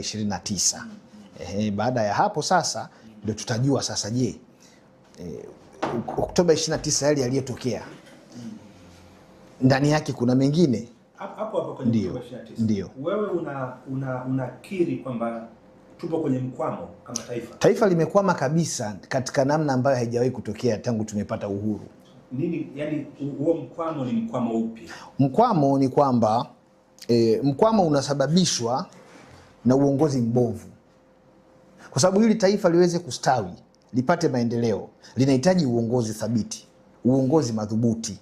29. Baada ya hapo sasa ndio tutajua sasa, je, Oktoba 29 yale yaliyotokea ndani yake kuna mengine hapo kwenye Oktoba 29. Ndio. Wewe unakiri kwamba tupo kwenye mkwamo kama taifa? Taifa limekwama kabisa katika namna ambayo haijawahi kutokea tangu tumepata uhuru. Nini yani huo mkwamo? Ni mkwamo upi? Mkwamo ni kwamba mkwamo unasababishwa na uongozi mbovu. Kwa sababu hili taifa liweze kustawi, lipate maendeleo, linahitaji uongozi thabiti, uongozi madhubuti.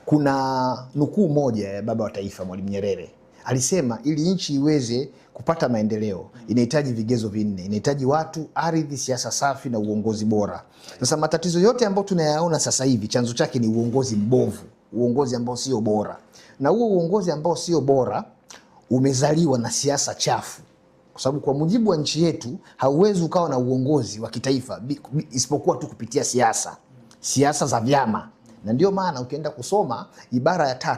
Kuna nukuu moja ya baba wa taifa Mwalimu Nyerere, alisema ili nchi iweze kupata maendeleo inahitaji vigezo vinne: inahitaji watu, ardhi, siasa safi na uongozi bora. Sasa matatizo yote ambayo tunayaona sasa hivi chanzo chake ni uongozi mbovu, uongozi ambao sio bora. Na huo uongozi ambao sio bora umezaliwa na siasa chafu. Kwa sababu kwa mujibu wa nchi yetu hauwezi ukawa na uongozi wa kitaifa isipokuwa tu kupitia siasa za vyama. Na ndio maana ukienda kusoma ibara ya 3,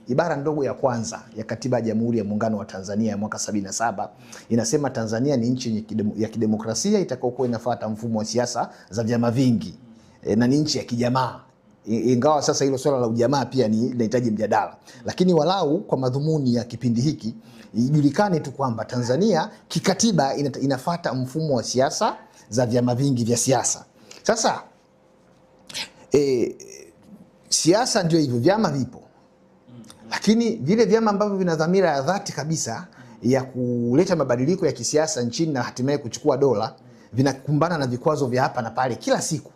ibara ndogo ya kwanza ya Katiba ya Jamhuri ya Muungano wa Tanzania ya mwaka 77 inasema Tanzania ni nchi ya kidemokrasia itakayokuwa inafuata mfumo wa siasa za vyama vingi, na ni nchi ya kijamaa. Ingawa sasa hilo swala la ujamaa pia linahitaji mjadala, lakini walau kwa madhumuni ya kipindi hiki ijulikane tu kwamba Tanzania kikatiba inafuata mfumo wa siasa za vyama vingi vya siasa. Sasa siasa ndio hivyo, vyama vipo, lakini vile vyama ambavyo vina dhamira ya dhati kabisa ya kuleta mabadiliko ya kisiasa nchini na hatimaye kuchukua dola vinakumbana na vikwazo vya hapa na pale kila siku,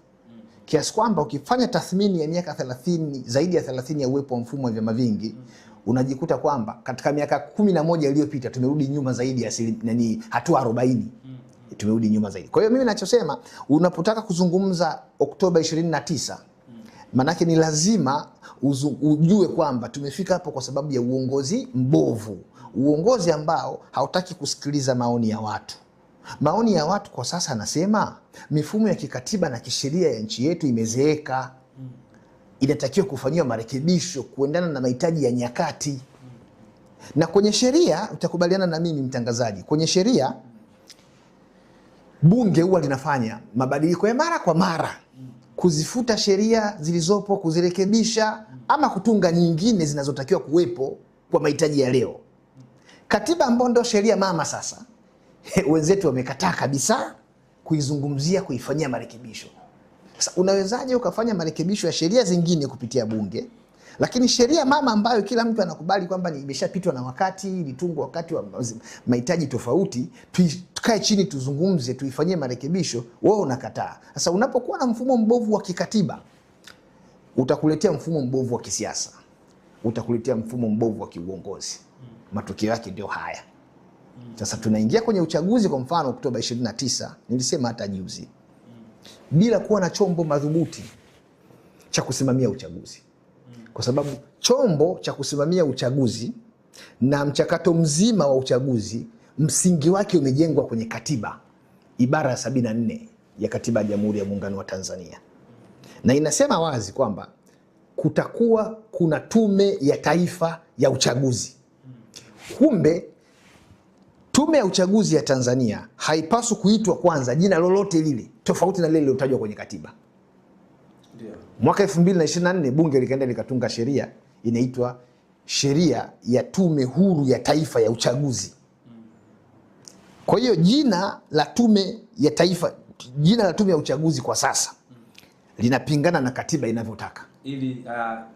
kiasi kwamba ukifanya tathmini ya miaka 30, zaidi ya 30 ya uwepo wa mfumo wa vyama vingi, unajikuta kwamba katika miaka 11 iliyopita tumerudi nyuma zaidi ya hatua 40. Tumerudi nyuma zaidi. Kwa hiyo mimi ninachosema, unapotaka kuzungumza Oktoba 29, manake ni lazima ujue kwamba tumefika hapo kwa sababu ya uongozi mbovu, uongozi ambao hautaki kusikiliza maoni ya watu. Maoni ya watu kwa sasa anasema mifumo ya kikatiba na kisheria ya nchi yetu imezeeka, inatakiwa kufanyiwa marekebisho kuendana na mahitaji ya nyakati. Na kwenye sheria, utakubaliana na mimi mtangazaji, kwenye sheria bunge huwa linafanya mabadiliko ya mara kwa mara, kuzifuta sheria zilizopo, kuzirekebisha ama kutunga nyingine zinazotakiwa kuwepo kwa mahitaji ya leo. Katiba ambayo ndio sheria mama sasa, wenzetu wamekataa kabisa kuizungumzia, kuifanyia marekebisho. Sasa unawezaje ukafanya marekebisho ya sheria zingine kupitia bunge, lakini sheria mama ambayo kila mtu anakubali kwamba imeshapitwa na wakati, ilitungwa wakati wa mahitaji tofauti, tukae chini tuzungumze, tuifanyie marekebisho, wewe unakataa. Sasa unapokuwa na mfumo mbovu wa kikatiba, utakuletea mfumo mbovu wa kisiasa, utakuletea mfumo mbovu wa kiuongozi. Matokeo yake ndio haya. Sasa tunaingia kwenye uchaguzi, kwa mfano Oktoba 29, nilisema hata juzi, bila kuwa na chombo madhubuti cha kusimamia uchaguzi. Kwa sababu chombo cha kusimamia uchaguzi na mchakato mzima wa uchaguzi msingi wake umejengwa kwenye katiba, ibara ya 74 ya Katiba ya Jamhuri ya Muungano wa Tanzania. Na inasema wazi kwamba kutakuwa kuna Tume ya Taifa ya Uchaguzi. Kumbe Tume ya Uchaguzi ya Tanzania haipaswi kuitwa kwanza jina lolote lile tofauti na lile lilotajwa kwenye katiba. Mwaka 2024 bunge likaenda likatunga sheria inaitwa Sheria ya Tume Huru ya Taifa ya Uchaguzi. Kwa hiyo jina la Tume ya Taifa, jina la Tume ya Uchaguzi kwa sasa linapingana na katiba inavyotaka. Ili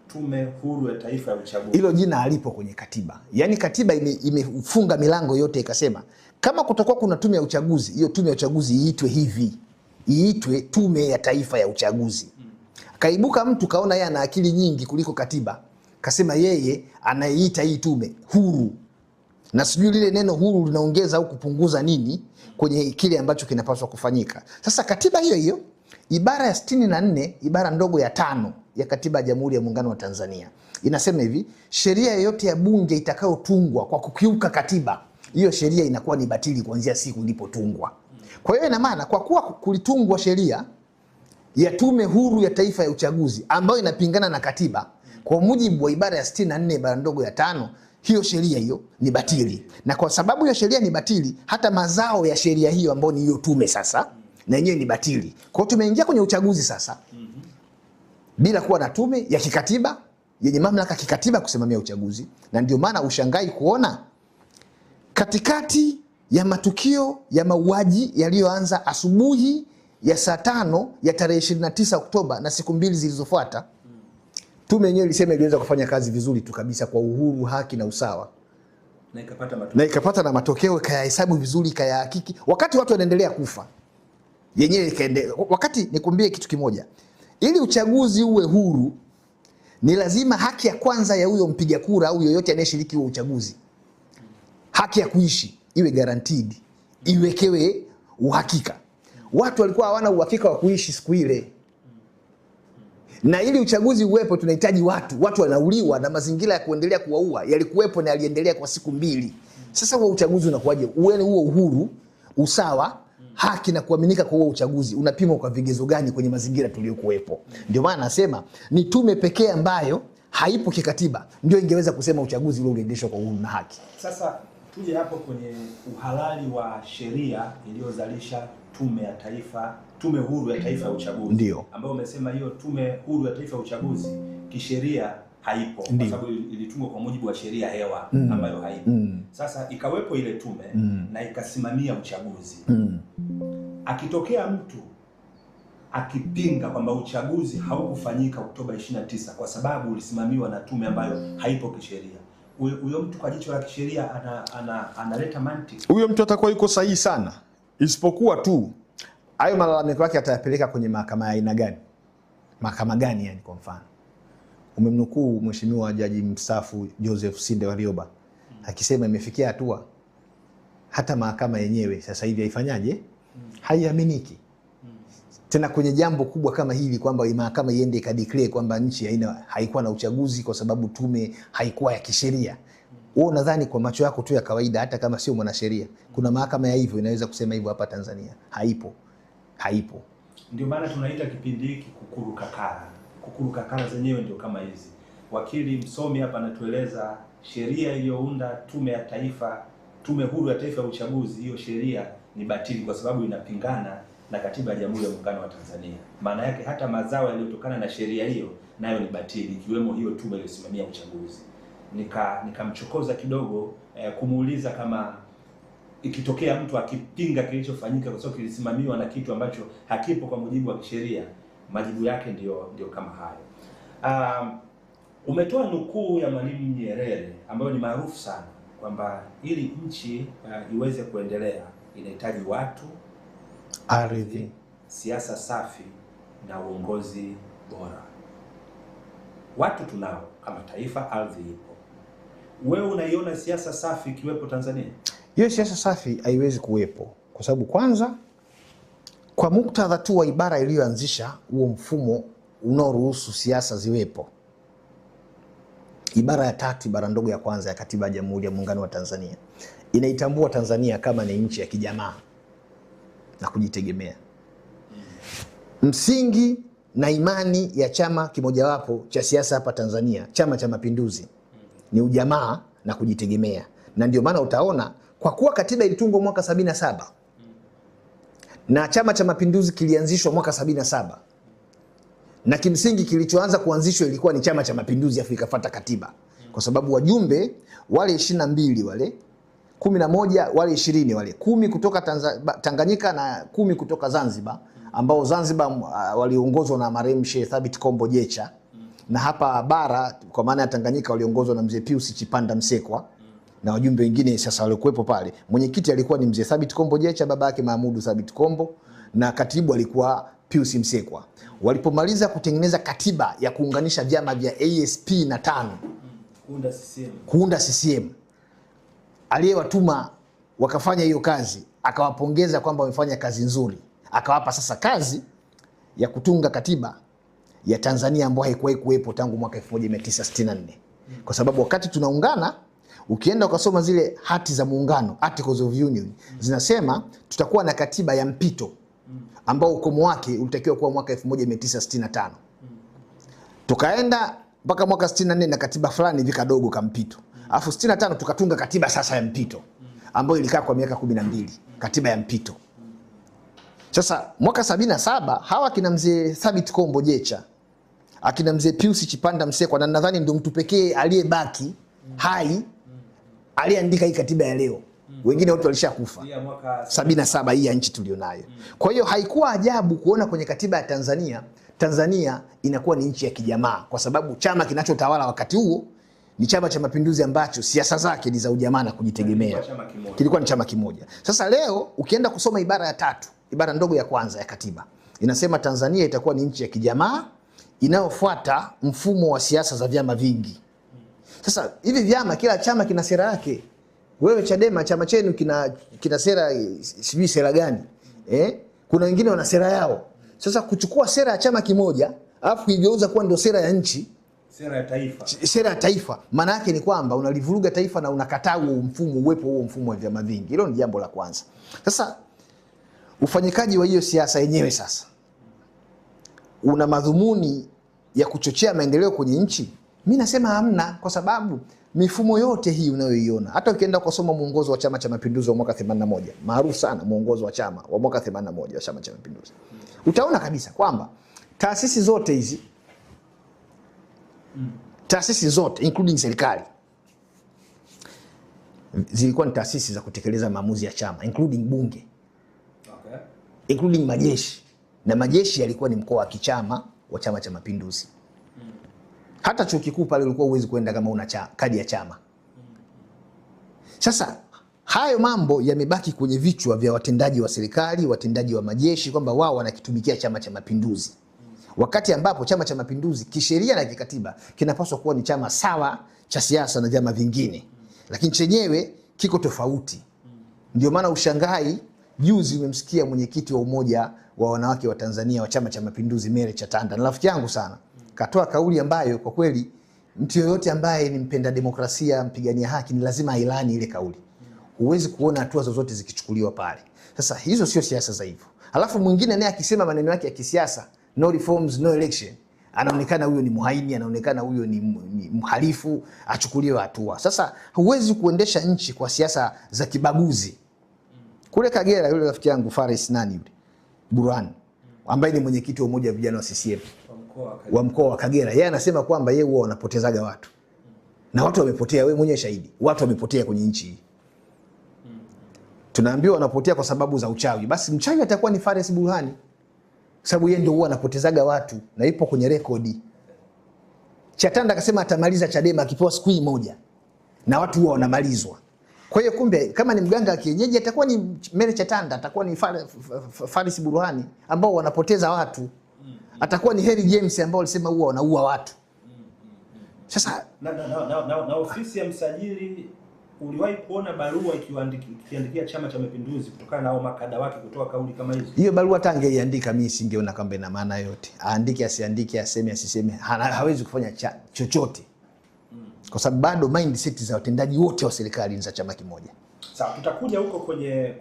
Tume Huru ya Taifa ya Uchaguzi, hilo jina halipo kwenye katiba. Yaani katiba imefunga milango yote, ikasema kama kutakuwa kuna tume ya uchaguzi, hiyo tume ya uchaguzi iitwe hivi, iitwe Tume ya Taifa ya Uchaguzi. Kaibuka mtu kaona yeye ana akili nyingi kuliko katiba, kasema yeye anaiita hii tume huru, na sijui lile neno huru linaongeza au kupunguza nini kwenye kile ambacho kinapaswa kufanyika. Sasa katiba hiyo hiyo ibara ya 64 ibara ndogo ya 5 ya Katiba ya Jamhuri ya Muungano wa Tanzania inasema hivi: sheria yoyote ya bunge itakayotungwa kwa kukiuka katiba, hiyo sheria inakuwa ni batili kuanzia siku ilipotungwa. Kwa hiyo ina maana kwa kuwa kulitungwa sheria ya Tume Huru ya Taifa ya Uchaguzi ambayo inapingana na katiba, kwa mujibu wa ibara ya 64 ibara ndogo ya 5, hiyo sheria hiyo ni batili. Na kwa sababu hiyo sheria ni batili, hata mazao ya sheria hiyo ambayo ni hiyo tume sasa na yenyewe ni batili. Kwa hiyo tumeingia kwenye uchaguzi sasa bila kuwa na tume ya kikatiba yenye mamlaka kikatiba kusimamia uchaguzi. Na ndio maana ushangai kuona katikati ya matukio ya mauaji yaliyoanza asubuhi ya saa 5 ya tarehe 29 Oktoba na siku mbili zilizofuata, tume yenyewe ilisema iliweza kufanya kazi vizuri tu kabisa kwa uhuru, haki na usawa. Na ikapata na matokeo, ikayahesabu vizuri, ikayahakiki wakati watu wanaendelea kufa. Yenyewe ikaendelea. Wakati nikwambie kitu kimoja, ili uchaguzi uwe huru ni lazima haki ya kwanza ya huyo mpiga kura au yoyote anayeshiriki huo uchaguzi, haki ya kuishi iwe guaranteed, iwekewe uhakika. Watu walikuwa hawana uhakika wa kuishi siku ile. Na ili uchaguzi uwepo tunahitaji watu wanauliwa na mazingira ya kuendelea kuwaua yalikuwepo na yaliendelea kwa siku 2. Sasa huo uchaguzi unakuwaje? Uone huo uhuru, usawa, haki na kuaminika kwa huo uchaguzi unapimwa kwa vigezo gani kwenye mazingira tuliyokuwepo? Ndio maana nasema ni tume pekee ambayo haipo kikatiba ndio ingeweza kusema uchaguzi ule uliendeshwa kwa uhuru na haki. Sasa tuje hapo kwenye uhalali wa sheria iliyozalisha tume huru ya taifa ya uchaguzi. Ndio Ambayo umesema hiyo tume huru ya taifa ya uchaguzi kisheria haipo kwa sababu ilitungwa kwa mujibu wa sheria hewa ambayo haipo. Sasa ikawepo ile tume na ikasimamia uchaguzi. Akitokea mtu akipinga kwamba uchaguzi haukufanyika Oktoba 29 kwa sababu ulisimamiwa na tume ambayo haipo kisheria, huyo mtu kwa jicho la kisheria analeta mantiki. Huyo mtu atakuwa yuko sahihi sana, isipokuwa tu hayo malalamiko yake atayapeleka kwenye mahakama ya aina gani? Mahakama gani yani? Kwa mfano umemnukuu mheshimiwa jaji mstaafu Joseph Sinde Warioba akisema imefikia hatua hata mahakama yenyewe sasa hivi haifanyaje, haiaminiki tena kwenye jambo kubwa kama hili, kwamba mahakama iende ikadeclare kwamba nchi haikuwa na uchaguzi kwa sababu tume haikuwa ya kisheria. Wewe unadhani kwa macho yako tu ya kawaida, hata kama sio mwanasheria, kuna mahakama ya hivyo inaweza kusema hivyo hapa Tanzania? Haipo. Ndio maana tunaita kipindi hiki kukurukakara zenyewe ndio kama hizi. Wakili msomi hapa anatueleza sheria iliyounda tume huru ya taifa ya uchaguzi, hiyo sheria ni batili kwa sababu inapingana na katiba ya Jamhuri ya Muungano wa Tanzania. Maana yake hata mazao yaliyotokana na sheria hiyo nayo ni batili, ikiwemo hiyo tume iliyosimamia uchaguzi. Nikamchokoza kidogo kumuuliza kama ikitokea mtu akipinga kilichofanyika kwa sababu kilisimamiwa na kitu ambacho hakipo kwa mujibu wa kisheria, majibu yake ndio kama hayo. Umetoa nukuu ya Mwalimu Nyerere ambayo ni maarufu sana kwamba ili nchi iweze kuendelea inahitaji watu, ardhi, siasa safi na uongozi bora. Watu tunao kama taifa, ardhi ipo. Wewe unaiona siasa safi ikiwepo Tanzania? Hiyo siasa safi haiwezi kuwepo kwa sababu kwanza, kwa muktadha tu wa ibara iliyoanzisha huo mfumo unaoruhusu siasa ziwepo, ibara ya 3 ibara ndogo ya kwanza ya katiba ya Jamhuri ya Muungano wa Tanzania inaitambua Tanzania kama ni nchi ya kijamaa na kujitegemea. Msingi na imani ya chama kimojawapo cha siasa hapa Tanzania, Chama cha Mapinduzi, ni ujamaa na kujitegemea. Na ndio maana utaona kwa kuwa katiba ilitungwa mwaka 77 na Chama cha Mapinduzi kilianzishwa mwaka 77, na kimsingi kilichoanza kuanzishwa ilikuwa ni Chama cha Mapinduzi afu ikafuata katiba, kwa sababu wajumbe wale 22 wale 11 wale 20 wale 10 kutoka Tanganyika na 10 kutoka Zanzibar, ambao Zanzibar waliongozwa na marehemu Sheikh Thabit Kombo Jecha, na hapa bara kwa maana ya Tanganyika waliongozwa na mzee Pius Chipanda Msekwa na wajumbe wengine sasa walikuwepo pale. Mwenyekiti alikuwa ni mzee Thabit Kombo Jecha, baba yake Mahmudu Thabit Kombo, na katibu alikuwa Pius Msekwa. Walipomaliza kutengeneza katiba ya kuunganisha vyama vya ASP na TANU kuunda CCM, aliyewatuma wakafanya hiyo kazi akawapongeza kwamba wamefanya kazi nzuri, akawapa sasa kazi ya kutunga katiba ya Tanzania ambayo haikuwahi kuwepo tangu mwaka 1964. Kwa sababu wakati tunaungana, ukienda ukasoma zile hati za muungano, Articles of Union, zinasema tutakuwa na katiba ya mpito ambao ukomo wake ulitakiwa kuwa mwaka 1965. Tukaenda mpaka mwaka 64 na katiba fulani hivi kadogo ka mpito. Alafu 65 tukatunga katiba sasa ya mpito ambayo ilikaa kwa miaka 12, katiba ya mpito. Sasa mwaka 77 hawa kina mzee Thabit Kombo Jecha, akina mzee Pius Chipanda Msekwa, na nadhani ndio mtu pekee aliyebaki hai aliyeandika hii katiba ya leo. Wengine wote walishakufa. 77 hii ya nchi tulionayo. Kwa hiyo haikuwa ajabu kuona kwenye katiba ya Tanzania inakuwa ni nchi ya kijamaa, kwa sababu chama kinachotawala wakati huo ni Chama cha Mapinduzi ambacho siasa zake ni za ujamaa na kujitegemea. Kilikuwa ni chama kimoja. Sasa leo ukienda kusoma ibara ya 3, ibara ndogo ya kwanza ya katiba, inasema Tanzania itakuwa ni nchi ya kijamaa inayofuata mfumo wa siasa za vyama vingi. Sasa hivi vyama, kila chama kina sera yake. Wewe Chadema, chama chenu kina sera, sijui sera gani? Kuna wengine wana sera yao. Sasa kuchukua sera ya chama kimoja alafu kuigeuza kuwa ndio sera ya nchi, sera ya taifa, maana yake ni kwamba unalivuruga taifa na unakataa huo mfumo, uwepo huo mfumo wa vyama vingi. Hilo ni jambo la kwanza. Sasa ufanyikaji wa hiyo siasa yenyewe sasa una madhumuni ya kuchochea maendeleo kwenye nchi? Mimi nasema hamna, kwa sababu mifumo yote hii unayoiona, hata ukienda kusoma mwongozo wa Chama cha Mapinduzi wa mwaka 81, maarufu sana mwongozo wa chama wa mwaka 81 wa Chama cha Mapinduzi, utaona kabisa kwamba taasisi zote hizi, taasisi zote including serikali, zilikuwa ni taasisi za kutekeleza maamuzi ya chama, including bunge, including majeshi, na majeshi yalikuwa ni mkoa wa kichama wa Chama cha Mapinduzi. Hata chuo kikuu pale ulikuwa uwezi kwenda kama una kadi ya chama. Sasa hayo mambo yamebaki kwenye vichwa vya watendaji wa serikali, watendaji wa majeshi, kwamba wao wanakitumikia Chama cha Mapinduzi, wakati ambapo Chama cha Mapinduzi kisheria na kikatiba kinapaswa kuwa ni chama sawa cha siasa na vyama vingine, lakini chenyewe kiko tofauti. Ndio maana ushangai juzi umemsikia mwenyekiti wa umoja wa wanawake wa Tanzania wa Chama cha Mapinduzi, Mary Chatanda, na rafiki yangu sana, katoa kauli ambayo kwa kweli mtu yoyote ambaye ni mpenda demokrasia, mpigania haki, ni lazima ailani ile kauli. Huwezi kuona hatua zozote zikichukuliwa pale. Sasa hizo sio siasa za hivyo. Alafu mwingine naye akisema maneno yake ya kisiasa, no reforms no election, anaonekana huyo ni muhaini, anaonekana huyo ni mhalifu, achukuliwe hatua. Sasa huwezi kuendesha nchi kwa siasa za kibaguzi. Kule Kagera, yule rafiki yangu Faris nani yule, Burhan, ambaye ni mwenyekiti wa umoja wa vijana wa CCM wa mkoa wa Kagera, yeye anasema kwamba yeye huwa wanapotezaga watu, na watu wamepotea. Wewe mwenyewe shahidi, watu wamepotea kwenye nchi hii. Tunaambiwa wanapotea kwa sababu za uchawi. Basi mchawi atakuwa ni Faris Burhani, sababu yeye ndio huwa anapotezaga watu na ipo kwenye rekodi. Chatanda akasema atamaliza Chadema akipewa siku moja, na watu huwa wanamalizwa. Kwa hiyo kumbe kama ni mganga wa kienyeji atakuwa ni Mary Chatanda, atakuwa ni Faris Burhani ambao wanapoteza watu, atakuwa ni Harry James ambao alisema huwa wanaua watu. Sasa na ofisi ya msajili, uliwahi kuona barua ikiandikia Chama cha Mapinduzi kutokana na hao makada wake kutoa kauli kama hizo? Hiyo barua tangeiandika, mimi singeona kama ina maana yote. Aandike asiandike, aseme asiseme, hawezi kufanya chochote. Kwa sababu bado mindset za watendaji wote wa serikali ni za chama kimoja. Sawa, tutakuja huko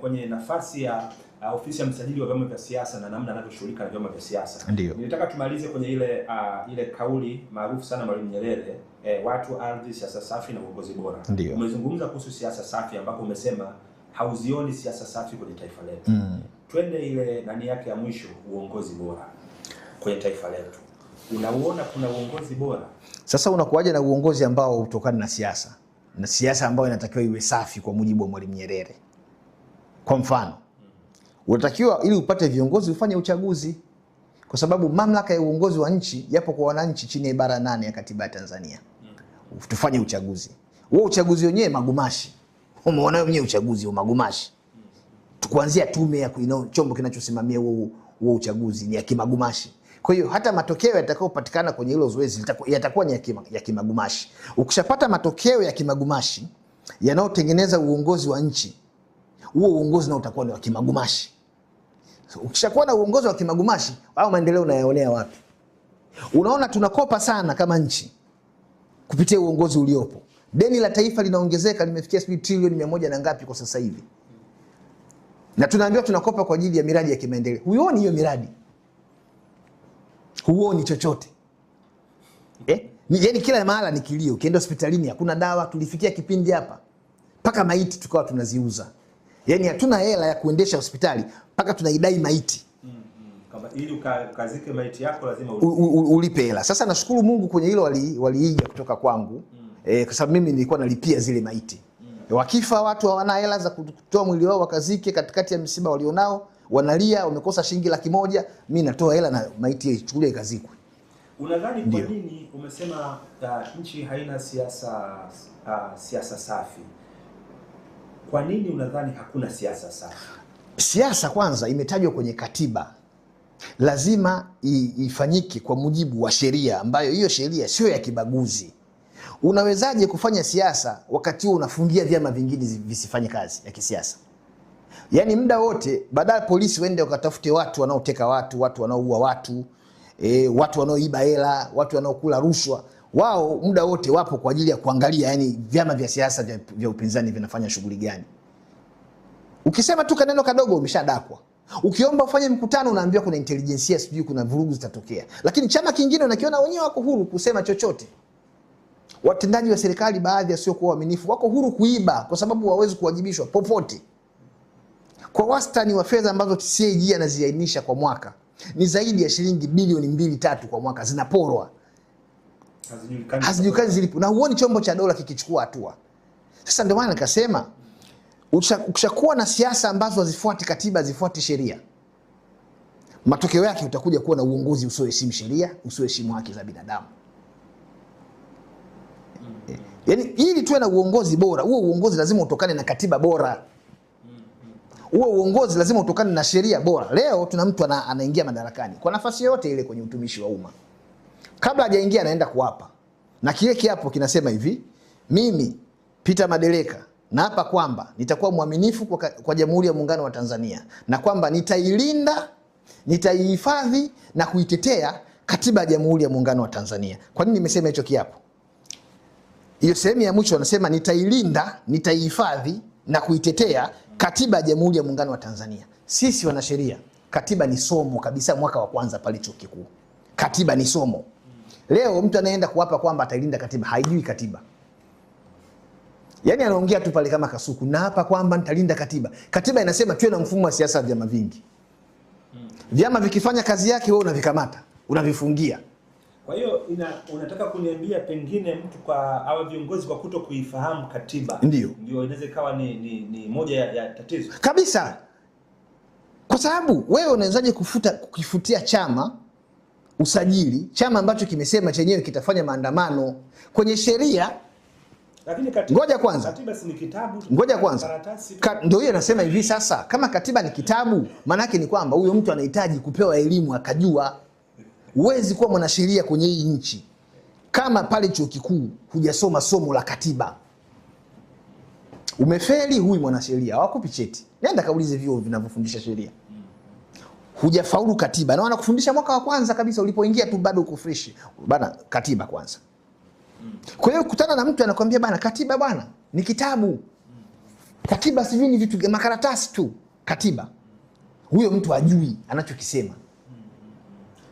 kwenye nafasi ya ofisi ya msajili wa vyama vya siasa na namna anavyoshughulika na vyama vya siasa. Nilitaka tumalize kwenye ile kauli maarufu sana Mwalimu Nyerere, watu, ardhi, siasa safi na uongozi bora. Umezungumza kuhusu siasa safi, ambapo umesema hauzioni siasa safi kwenye taifa letu. Twende ile nani yake ya mwisho, uongozi bora kwenye taifa letu. Unauona kuna uongozi bora? Sasa unakuaje na uongozi ambao utokana na siasa? Na siasa ambayo inatakiwa iwe safi kwa mujibu wa Mwalimu Nyerere. Kwa mfano, unatakiwa ili upate viongozi ufanye uchaguzi, kwa sababu mamlaka ya uongozi wa nchi yapo kwa wananchi chini ya ibara 8 ya katiba ya Tanzania. Tufanye uchaguzi. Huo uchaguzi wenyewe magumashi. Umeona wenyewe uchaguzi wa magumashi. Kuanzia tume ya chombo kinachosimamia huo uchaguzi ni ya kimagumashi. Kwa hiyo hata matokeo yatakayopatikana kwenye hilo zoezi yatakuwa ni ya kimagumashi. Ukishapata matokeo ya kimagumashi yanayotengeneza uongozi wa nchi, huo uongozi nao utakuwa ni wa kimagumashi. Ukishakuwa na uongozi wa kimagumashi, au maendeleo unayaonea wapi? Unaona tunakopa sana kama nchi kupitia uongozi uliopo. Deni la taifa linaongezeka, limefikia trilioni 100 na ngapi kwa sasa hivi. Na tunaambiwa tunakopa kwa ajili ya miradi ya kimaendeleo. Huoni hiyo miradi? Huoni chochote. Yaani kila mahala ni kilio. Ukienda hospitalini hakuna dawa. Tulifikia kipindi hapa mpaka maiti tukawa tunaziuza. Yaani hatuna hela ya kuendesha hospitali mpaka tunaidai maiti. Kama ili ukazike maiti yako lazima ulipe hela. Sasa nashukuru Mungu kwenye hilo waliiga kutoka kwangu. Kwa sababu mimi nilikuwa nalipia zile maiti. Wakifa watu hawana hela za kutoa mwili wao wakazike katikati ya msiba walionao, wanalia wamekosa shilingi 100,000, mimi natoa hela na maiti ichukuliwe ikazikwe. Unadhani kwa nini umesema nchi haina siasa safi? Kwa nini unadhani hakuna siasa safi? Siasa kwanza imetajwa kwenye katiba. Lazima ifanyike kwa mujibu wa sheria ambayo hiyo sheria sio ya kibaguzi. Unawezaje kufanya siasa wakati huo unafungia vyama vingine visifanye kazi ya kisiasa? Yaani muda wote badala polisi waende wakatafute watu wanaoteka watu, watu wanaoua watu, watu wanaoiba hela, watu wanaokula rushwa, wao muda wote wapo kwa ajili ya kuangalia yani vyama vya siasa vya upinzani vinafanya shughuli gani. Ukisema tu kaneno kadogo umeshadakwa. Ukiomba ufanye mkutano unaambiwa kuna intelijensia sijui kuna vurugu zitatokea. Lakini chama kingine unakiona wenyewe wako huru kusema chochote. Watendaji wa serikali baadhi sio kwa uaminifu wako huru kuiba kwa sababu hawawezi kuwajibishwa popote. Kwa wastani wa fedha ambazo TCAG anaziainisha kwa mwaka ni zaidi ya shilingi bilioni 2-3 kwa mwaka zinaporwa. Hazijulikani zilipo na huoni chombo cha dola kikichukua hatua. Sasa ndio maana nikasema ukishakuwa na siasa ambazo hazifuati katiba, hazifuati sheria, matokeo yake utakuja kuwa na uongozi usioheshimu sheria, usioheshimu haki za binadamu. Yaani ili tuwe na uongozi bora, huo uongozi lazima utokane na katiba bora. Huo uongozi lazima utokane na sheria bora. Leo tuna mtu anaingia madarakani kwa nafasi yote ile kwenye utumishi wa umma. Kabla hajaingia anaenda kuapa. Na kile kiapo kinasema hivi, mimi Peter Madeleka naapa kwamba nitakuwa mwaminifu kwa Jamhuri ya Muungano wa Tanzania na kwamba nitailinda, nitaihifadhi na kuitetea katiba ya Jamhuri ya Muungano wa Tanzania. Kwa nini nimesema hicho kiapo? Hiyo sehemu ya mwisho anasema nitailinda, nitaihifadhi na kuitetea katiba ya Jamhuri ya Muungano wa Tanzania. Sisi wanasheria, katiba ni somo kabisa mwaka wa kwanza pale chuo kikuu. Katiba ni somo. Leo mtu anaenda kuapa kwamba atailinda katiba, haijui katiba. Yaani anaongea tu pale kama kasuku, na hapa kwamba nitalinda katiba. Katiba inasema tuwe na mfumo wa siasa vyama vingi. Vyama vikifanya kazi yake wewe unavikamata, unavifungia. Kwa hiyo unataka kuniambia pengine mtu kwa hawa viongozi kwa kuto kuifahamu katiba ndio inaweza kawa ni moja ya tatizo kabisa. Kwa sababu wewe unawezaje kukifutia chama usajili, chama ambacho kimesema chenyewe kitafanya maandamano kwenye sheria? Lakini katiba, ngoja kwanza, katiba si ni kitabu, ngoja kwanza, ndio hiyo nasema hivi sasa. Kama katiba ni kitabu, maana yake ni kwamba huyo mtu anahitaji kupewa elimu akajua. Huwezi kuwa mwanasheria kwenye hii nchi kama pale chuo kikuu hujasoma somo la katiba. Umefeli, huyu mwanasheria hawakupi cheti. Nenda kaulize vyuo vinavyofundisha sheria. Hujafaulu katiba na wanakufundisha mwaka wa kwanza kabisa ulipoingia tu bado uko fresh. Bana katiba kwanza. Kwa hiyo kutana na mtu anakuambia bana katiba bwana ni kitabu. Katiba si ni vitu makaratasi tu, katiba. Huyo mtu hajui anachokisema.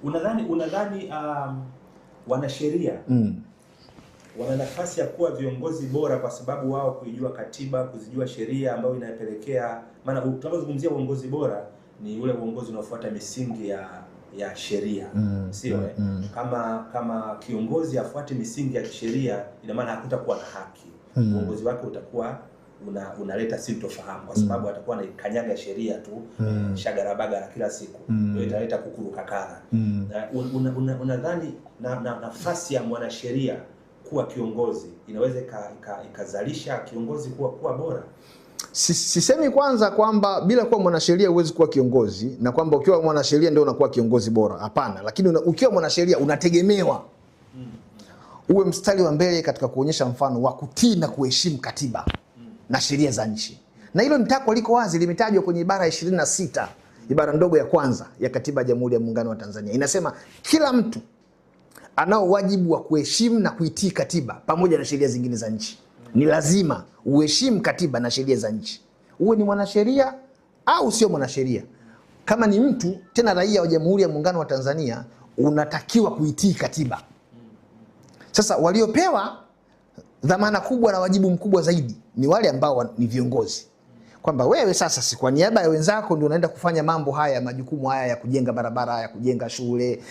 Unadhani wanasheria wana nafasi ya kuwa viongozi bora kwa sababu wao kuijua katiba, kuzijua sheria ambayo inapelekea, maana tunapozungumzia uongozi bora ni ule uongozi unaofuata misingi ya sheria, sio? Kama kiongozi afuate misingi ya kisheria, ina maana hakutakuwa na haki. Uongozi wake utakuwa unaleta sintofahamu kwa sababu atakuwa anakanyaga sheria tu, shagarabagara kila siku. Ndio italeta kukurukakara. Unadhani nafasi ya mwanasheria kuwa kiongozi inaweza ikazalisha kiongozi kuwa bora? Sisemi kwanza kwamba bila kuwa mwanasheria huwezi kuwa kiongozi na kwamba ukiwa mwanasheria ndio unakuwa kiongozi bora. Hapana, lakini ukiwa mwanasheria unategemewa uwe mstari wa mbele katika kuonyesha mfano wa kutii na kuheshimu katiba na sheria za nchi. Na hilo nitako liko wazi, limetajwa kwenye ibara 26, ibara ndogo ya kwanza ya katiba ya Jamhuri ya Muungano wa Tanzania. Inasema kila mtu anao wajibu wa kuheshimu na kuitii katiba pamoja na sheria zingine za nchi. Ni lazima uheshimu katiba na sheria za nchi. Uwe ni mwanasheria au sio mwanasheria. Kama ni mtu tena raia wa Jamhuri ya Muungano wa Tanzania, unatakiwa kuitii katiba. Sasa Sasa waliopewa dhamana kubwa na wajibu mkubwa zaidi ni wale ambao ni viongozi, kwamba wewe sasa si kwa niaba ya wenzako ndio unaenda kufanya mambo haya, majukumu haya ya kujenga barabara, ya kujenga shule,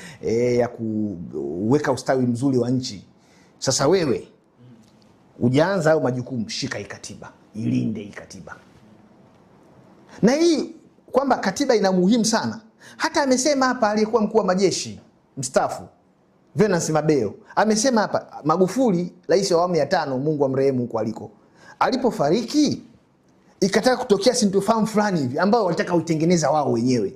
ya kuweka ustawi mzuri wa nchi. Sasa wewe ujaanza hayo majukumu, shika hii katiba, ilinde hii katiba. Na hii kwamba katiba ina muhimu sana, hata amesema hapa aliyekuwa mkuu wa majeshi mstaafu Venance Mabeyo, amesema hapa Magufuli, rais wa awamu ya 5, Mungu amrehemu huko aliko, alipofariki ikataka kutokea sintofahamu fulani hivi ambao walitaka uitengeneza wao wenyewe.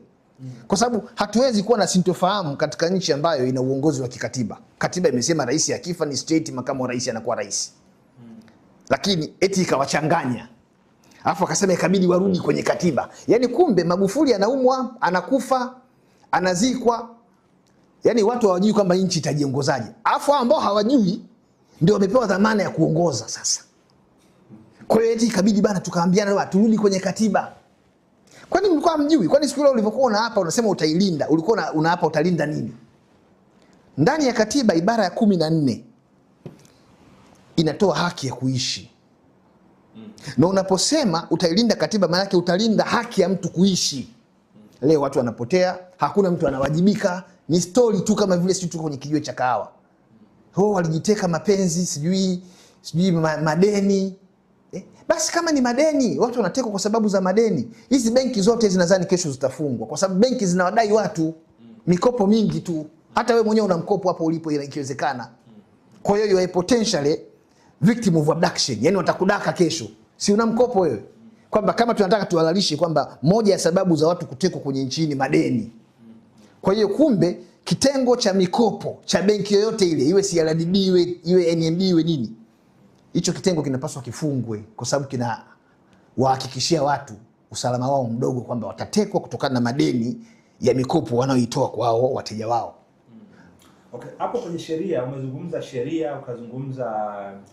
Kwa sababu hatuwezi kuwa na sintofahamu katika nchi ambayo ina uongozi wa kikatiba. Katiba imesema rais akifa ni state, makamu wa rais anakuwa rais. Lakini eti ikawachanganya. Alafu akasema ikabidi warudi kwenye katiba. Yaani kumbe Magufuli anaumwa, anakufa, anazikwa. Yaani watu hawajui kwamba nchi itajiongozaje. Alafu ambao hawajui ndio wamepewa dhamana ya kuongoza sasa. Kwa hiyo eti ikabidi bana tukaambiana turudi kwenye katiba. Kwani mlikuwa mjui? Kwani siku ile ulivyokuwa unaapa unasema utailinda, ulikuwa unaapa utalinda nini? Ndani ya katiba ibara ya 14 inatoa haki ya kuishi. Na unaposema utailinda katiba, maana yake utalinda haki ya mtu kuishi. Leo watu wanapotea, hakuna mtu anawajibika, ni story tu kama vile sisi tuko kwenye kijiwe cha kahawa. Walijiteka mapenzi, sijui madeni. Basi kama ni madeni, watu wanatekwa kwa sababu za madeni. Hizi benki zote zinadhani kesho zitafungwa kwa sababu benki zinawadai watu mikopo mingi tu. Hata wewe mwenyewe una mkopo hapo ulipo ikiwezekana. Kwa hiyo you are potentially victim of abduction. Yaani watakudaka kesho. Si una mkopo wewe? Kwamba kama tunataka tuhalalishe kwamba moja ya sababu za watu kutekwa kwenye nchi ni madeni. Kwa hiyo kumbe kitengo cha mikopo cha benki yoyote ile, iwe CRDB, iwe NMB, iwe nini, hicho kitengo kinapaswa kifungwe kwa sababu kina wahakikishia watu usalama wao mdogo, kwamba watatekwa kutokana na madeni ya mikopo wanaoitoa kwa hao wateja wao. Okay, hapo kwenye sheria umezungumza sheria, ukazungumza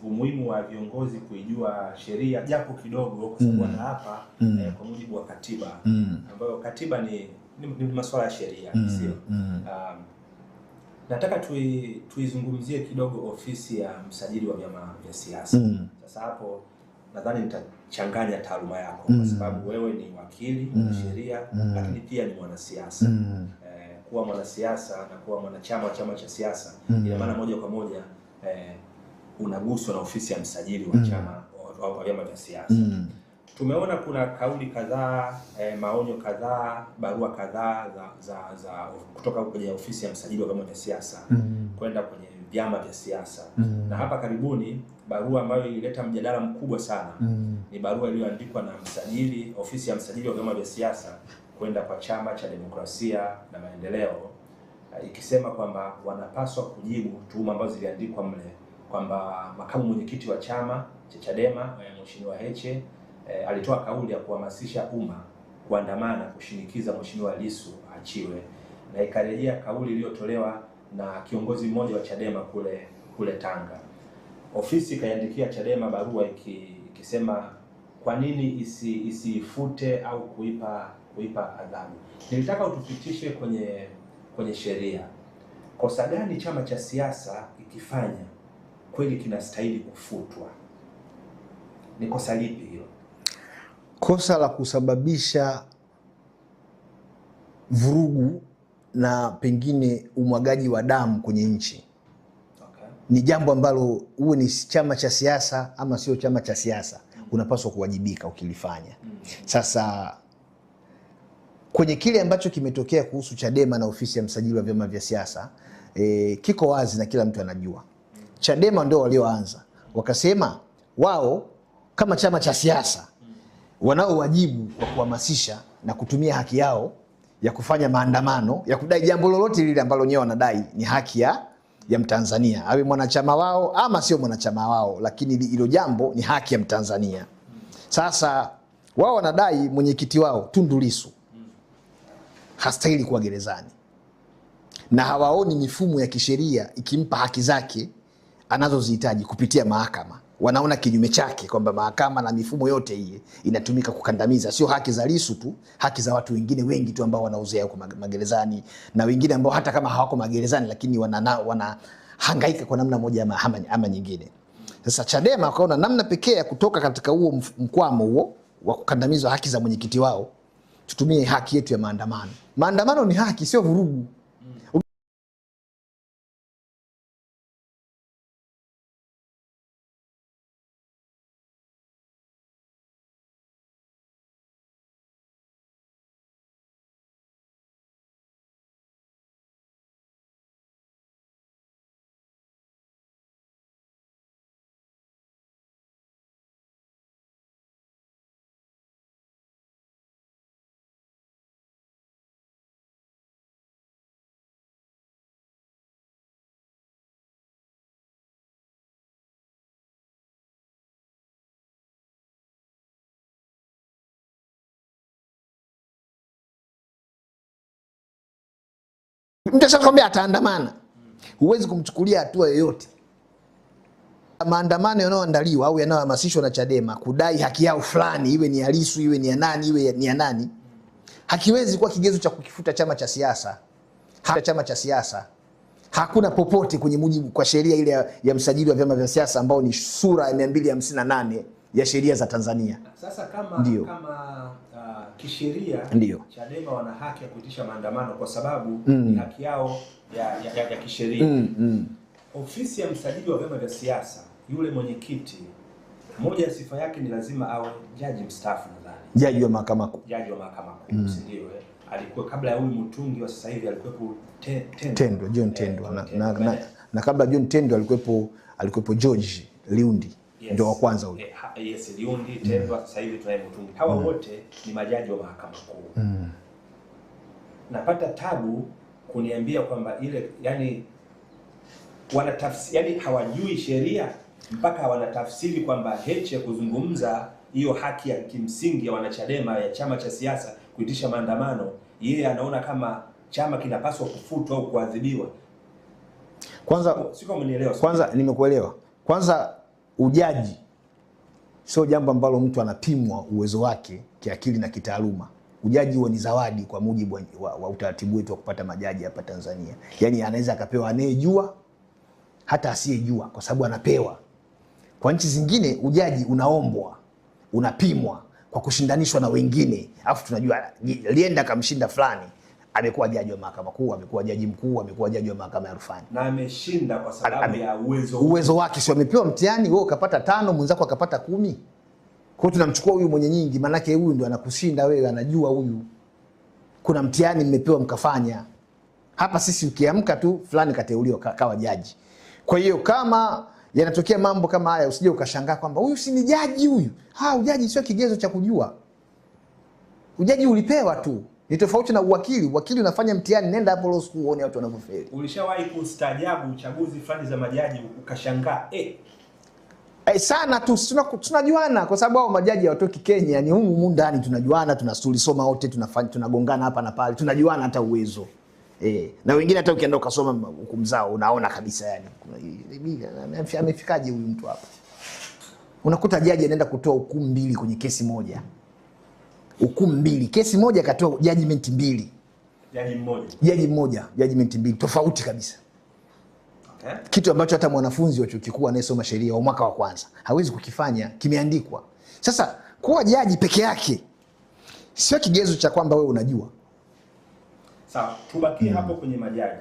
umuhimu wa viongozi kuijua sheria japo kidogo kwa sababu na hapa kwa mujibu wa katiba ambayo katiba ni masuala ya sheria, sio? Nataka tuizungumzie kidogo ofisi ya msajili wa vyama vya siasa. Sasa hapo nadhani nitachanganya taaluma yako kwa sababu wewe ni wakili wa sheria lakini pia ni mwanasiasa. Kuwa mwanasiasa na kuwa mwanachama wa chama cha siasa ina maana moja kwa moja unaguswa na ofisi ya msajili wa chama wa vyama vya siasa. Tumeona kuna kauli kadhaa, maonyo kadhaa, barua kadhaa za kutoka kwenye ofisi ya msajili wa vyama vya siasa kwenda kwenye vyama vya siasa. Na hapa karibuni barua ambayo ilileta mjadala mkubwa sana ni barua iliyoandikwa na ofisi ya msajili wa vyama vya siasa kwenda kwa Chama cha Demokrasia na Maendeleo, ikisema kwamba wanapaswa kujibu tuhuma ambazo ziliandikwa mle kwamba makamu mwenyekiti wa chama cha Chadema Mheshimiwa Heche alitoa kauli ya kuhamasisha umma kuandamana kushinikiza Mheshimiwa Lissu achiwe, na ikarejea kauli iliyotolewa na kiongozi mmoja wa Chadema kule Tanga. Ofisi ikaiandikia Chadema barua ikisema kwa nini isifute au kuipa adhabu. Nilitaka utupitishe kwenye sheria. Kosa gani chama cha siasa ikifanya kweli kinastahili kufutwa? Ni kosa lipi hilo? Kosa la kusababisha vurugu na pengine umwagaji wa damu kwenye nchi. Okay. Ni jambo ambalo uwe ni chama cha siasa ama sio chama cha siasa, unapaswa kuwajibika ukilifanya. Sasa kwenye kile ambacho kimetokea kuhusu Chadema na ofisi ya msajili wa vyama vya siasa, kiko wazi na kila mtu anajua. Chadema ndio walioanza. Wakasema wao kama chama cha siasa wanao wajibu wa kuhamasisha na kutumia haki yao ya kufanya maandamano ya kudai jambo lolote lile ambalo nyewe wanadai ni haki ya Mtanzania, awe mwanachama wao ama sio mwanachama wao, lakini hilo jambo ni haki ya Mtanzania. Sasa wao wanadai mwenyekiti wao Tundu Lissu hastahili kuwa gerezani, na hawaoni mifumo ya kisheria ikimpa haki zake anazozihitaji kupitia mahakama. Wanaona kinyume chake, kwamba mahakama na mifumo yote hii inatumika kukandamiza sio haki za Lissu tu, haki za watu wengine wengi tu ambao wanauzea huko magerezani, na wengine ambao hata kama hawako magerezani lakini wana hangaika kwa namna moja ama nyingine. Sasa Chadema wakaona namna pekee ya kutoka katika huo mkwamo huo wa kukandamizwa haki za mwenyekiti wao, tutumie haki yetu ya maandamano. Maandamano ni haki, sio vurugu. Mtu ashakwambia ataandamana, huwezi kumchukulia hatua yoyote. Maandamano yanayoandaliwa au yanayohamasishwa na Chadema kudai haki yao fulani, iwe ni ya Lissu, iwe ni ya nani, iwe ni ya nani, hakiwezi kuwa kigezo cha kukifuta chama cha siasa. Chama cha siasa hakuna popote kwenye mujibu kwa sheria ile ya msajili wa vyama vya siasa ambao ni sura ya 258 ya sheria za Tanzania. Sasa kama kisheria Chadema wana haki ya kuitisha maandamano kwa sababu ni haki yao ya kisheria. Ofisi ya msajili wa vyama vya siasa, yule mwenyekiti, moja ya sifa yake ni lazima awe jaji mstaafu, nadhani jaji wa mahakama kuu. Jaji wa mahakama kuu, ndio alikuwa kabla ya huyu Mutungi wa sasa hivi, alikuwepo Tendwa, John Tendwa, na kabla John Tendwa alikuwepo George Liundi. Yes. Ndio wa kwanza huyo. Yes, Liundi, Tendwa, sasa hivi tunaye Mutungi. Hawa wote ni majaji wa mahakama kuu. Napata tabu kuniambia kwamba ile yani wanatafsiri, yani hawajui sheria mpaka wanatafsiri kwamba Heche kuzungumza hiyo haki ya kimsingi ya wanachadema ya chama cha siasa kuitisha maandamano, yeye anaona kama chama kinapaswa kufutwa au kuadhibiwa. Kwanza nimekuelewa. Kwanza ujaji sio jambo ambalo mtu anapimwa uwezo wake kiakili na kitaaluma. Ujaji huo ni zawadi kwa mujibu wa utaratibu wetu wa kupata majaji hapa Tanzania. Yaani anaweza akapewa anayejua hata asiyejua kwa sababu anapewa. Kwa nchi zingine ujaji unaombwa, unapimwa kwa kushindanishwa na wengine. Alafu tunajua lienda kamshinda fulani, amekuwa jaji wa mahakama kuu, amekuwa jaji mkuu, amekuwa jaji wa mahakama ya rufani. Na ameshinda kwa sababu ya uwezo wake. Sio amepewa mtihani, wewe ukapata 5, mwenzako akapata 10. Kwa hiyo tunamchukua huyu mwenye nyingi, maana yake huyu ndo anakushinda wewe, anajua huyu. Kuna mtihani mmepewa mkafanya. Hapa sisi ukiamka tu fulani kateuliwa kawa jaji. Kwa hiyo kama yanatokea mambo kama haya, usije ukashangaa kwamba huyu si ni jaji huyu. Ujaji sio kigezo cha kujua. Ujaji ulipewa tu. Ni tofauti na uwakili. Uwakili unafanya mtihani, nenda hapo law school uone watu wanavyofeli. Ulishawahi kustaajabu uchaguzi fulani za majaji ukashangaa sana tu tunajuana kwa sababu hao majaji hawatoki Kenya, ni humu ndani tunajuana, tunasoma wote, tunagongana hapa na pale, tunajuana hata uwezo. Na wengine hata ukienda ukasoma hukumu zao unaona kabisa yani amefikaje huyu mtu hapa. Unakuta jaji anaenda kutoa hukumu 2 kwenye kesi moja. Hukumu 2, kesi moja akatoa judgment 2. Jaji mmoja, judgment 2 tofauti kabisa. Okay. Kitu ambacho hata mwanafunzi wa chuo kikuu anayesoma sheria wa mwaka wa kwanza hawezi kukifanya, kimeandikwa. Sasa kuwa jaji peke yake sio kigezo cha kwamba wewe unajua. Sawa, tubakie hapo kwenye majaji.